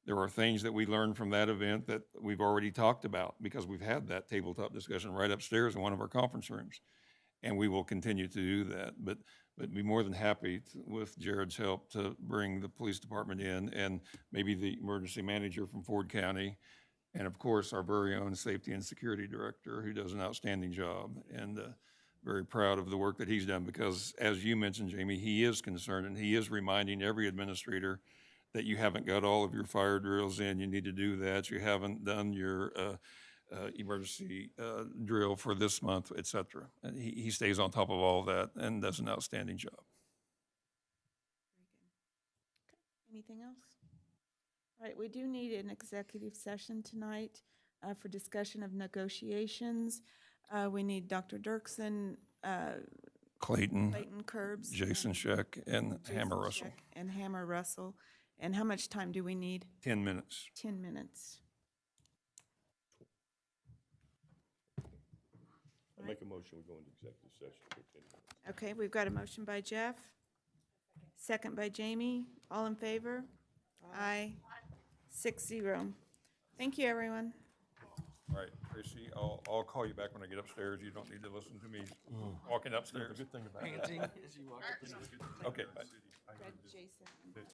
There are things that we learned from that event that we've already talked about because we've had that tabletop discussion right upstairs in one of our conference rooms, and we will continue to do that. But be more than happy with Jared's help to bring the police department in and maybe the emergency manager from Ford County, and of course our very own safety and security director who does an outstanding job, and very proud of the work that he's done because, as you mentioned, Jamie, he is concerned and he is reminding every administrator that you haven't got all of your fire drills in. You need to do that. You haven't done your emergency drill for this month, et cetera. And he stays on top of all that and does an outstanding job. Anything else? All right, we do need an executive session tonight for discussion of negotiations. We need Dr. Dirksen, Clayton Curbs, Jason Scheck, and Hammer Russell. And Hammer Russell. And how much time do we need? 10 minutes. 10 minutes. I make a motion, we go into executive session for 10 minutes. Okay, we've got a motion by Jeff, second by Jamie. All in favor? Aye. 6-0. Thank you, everyone. All right, Tracy, I'll call you back when I get upstairs. You don't need to listen to me walking upstairs. Good thing about Panting as you walk up the Okay, bye. Jason.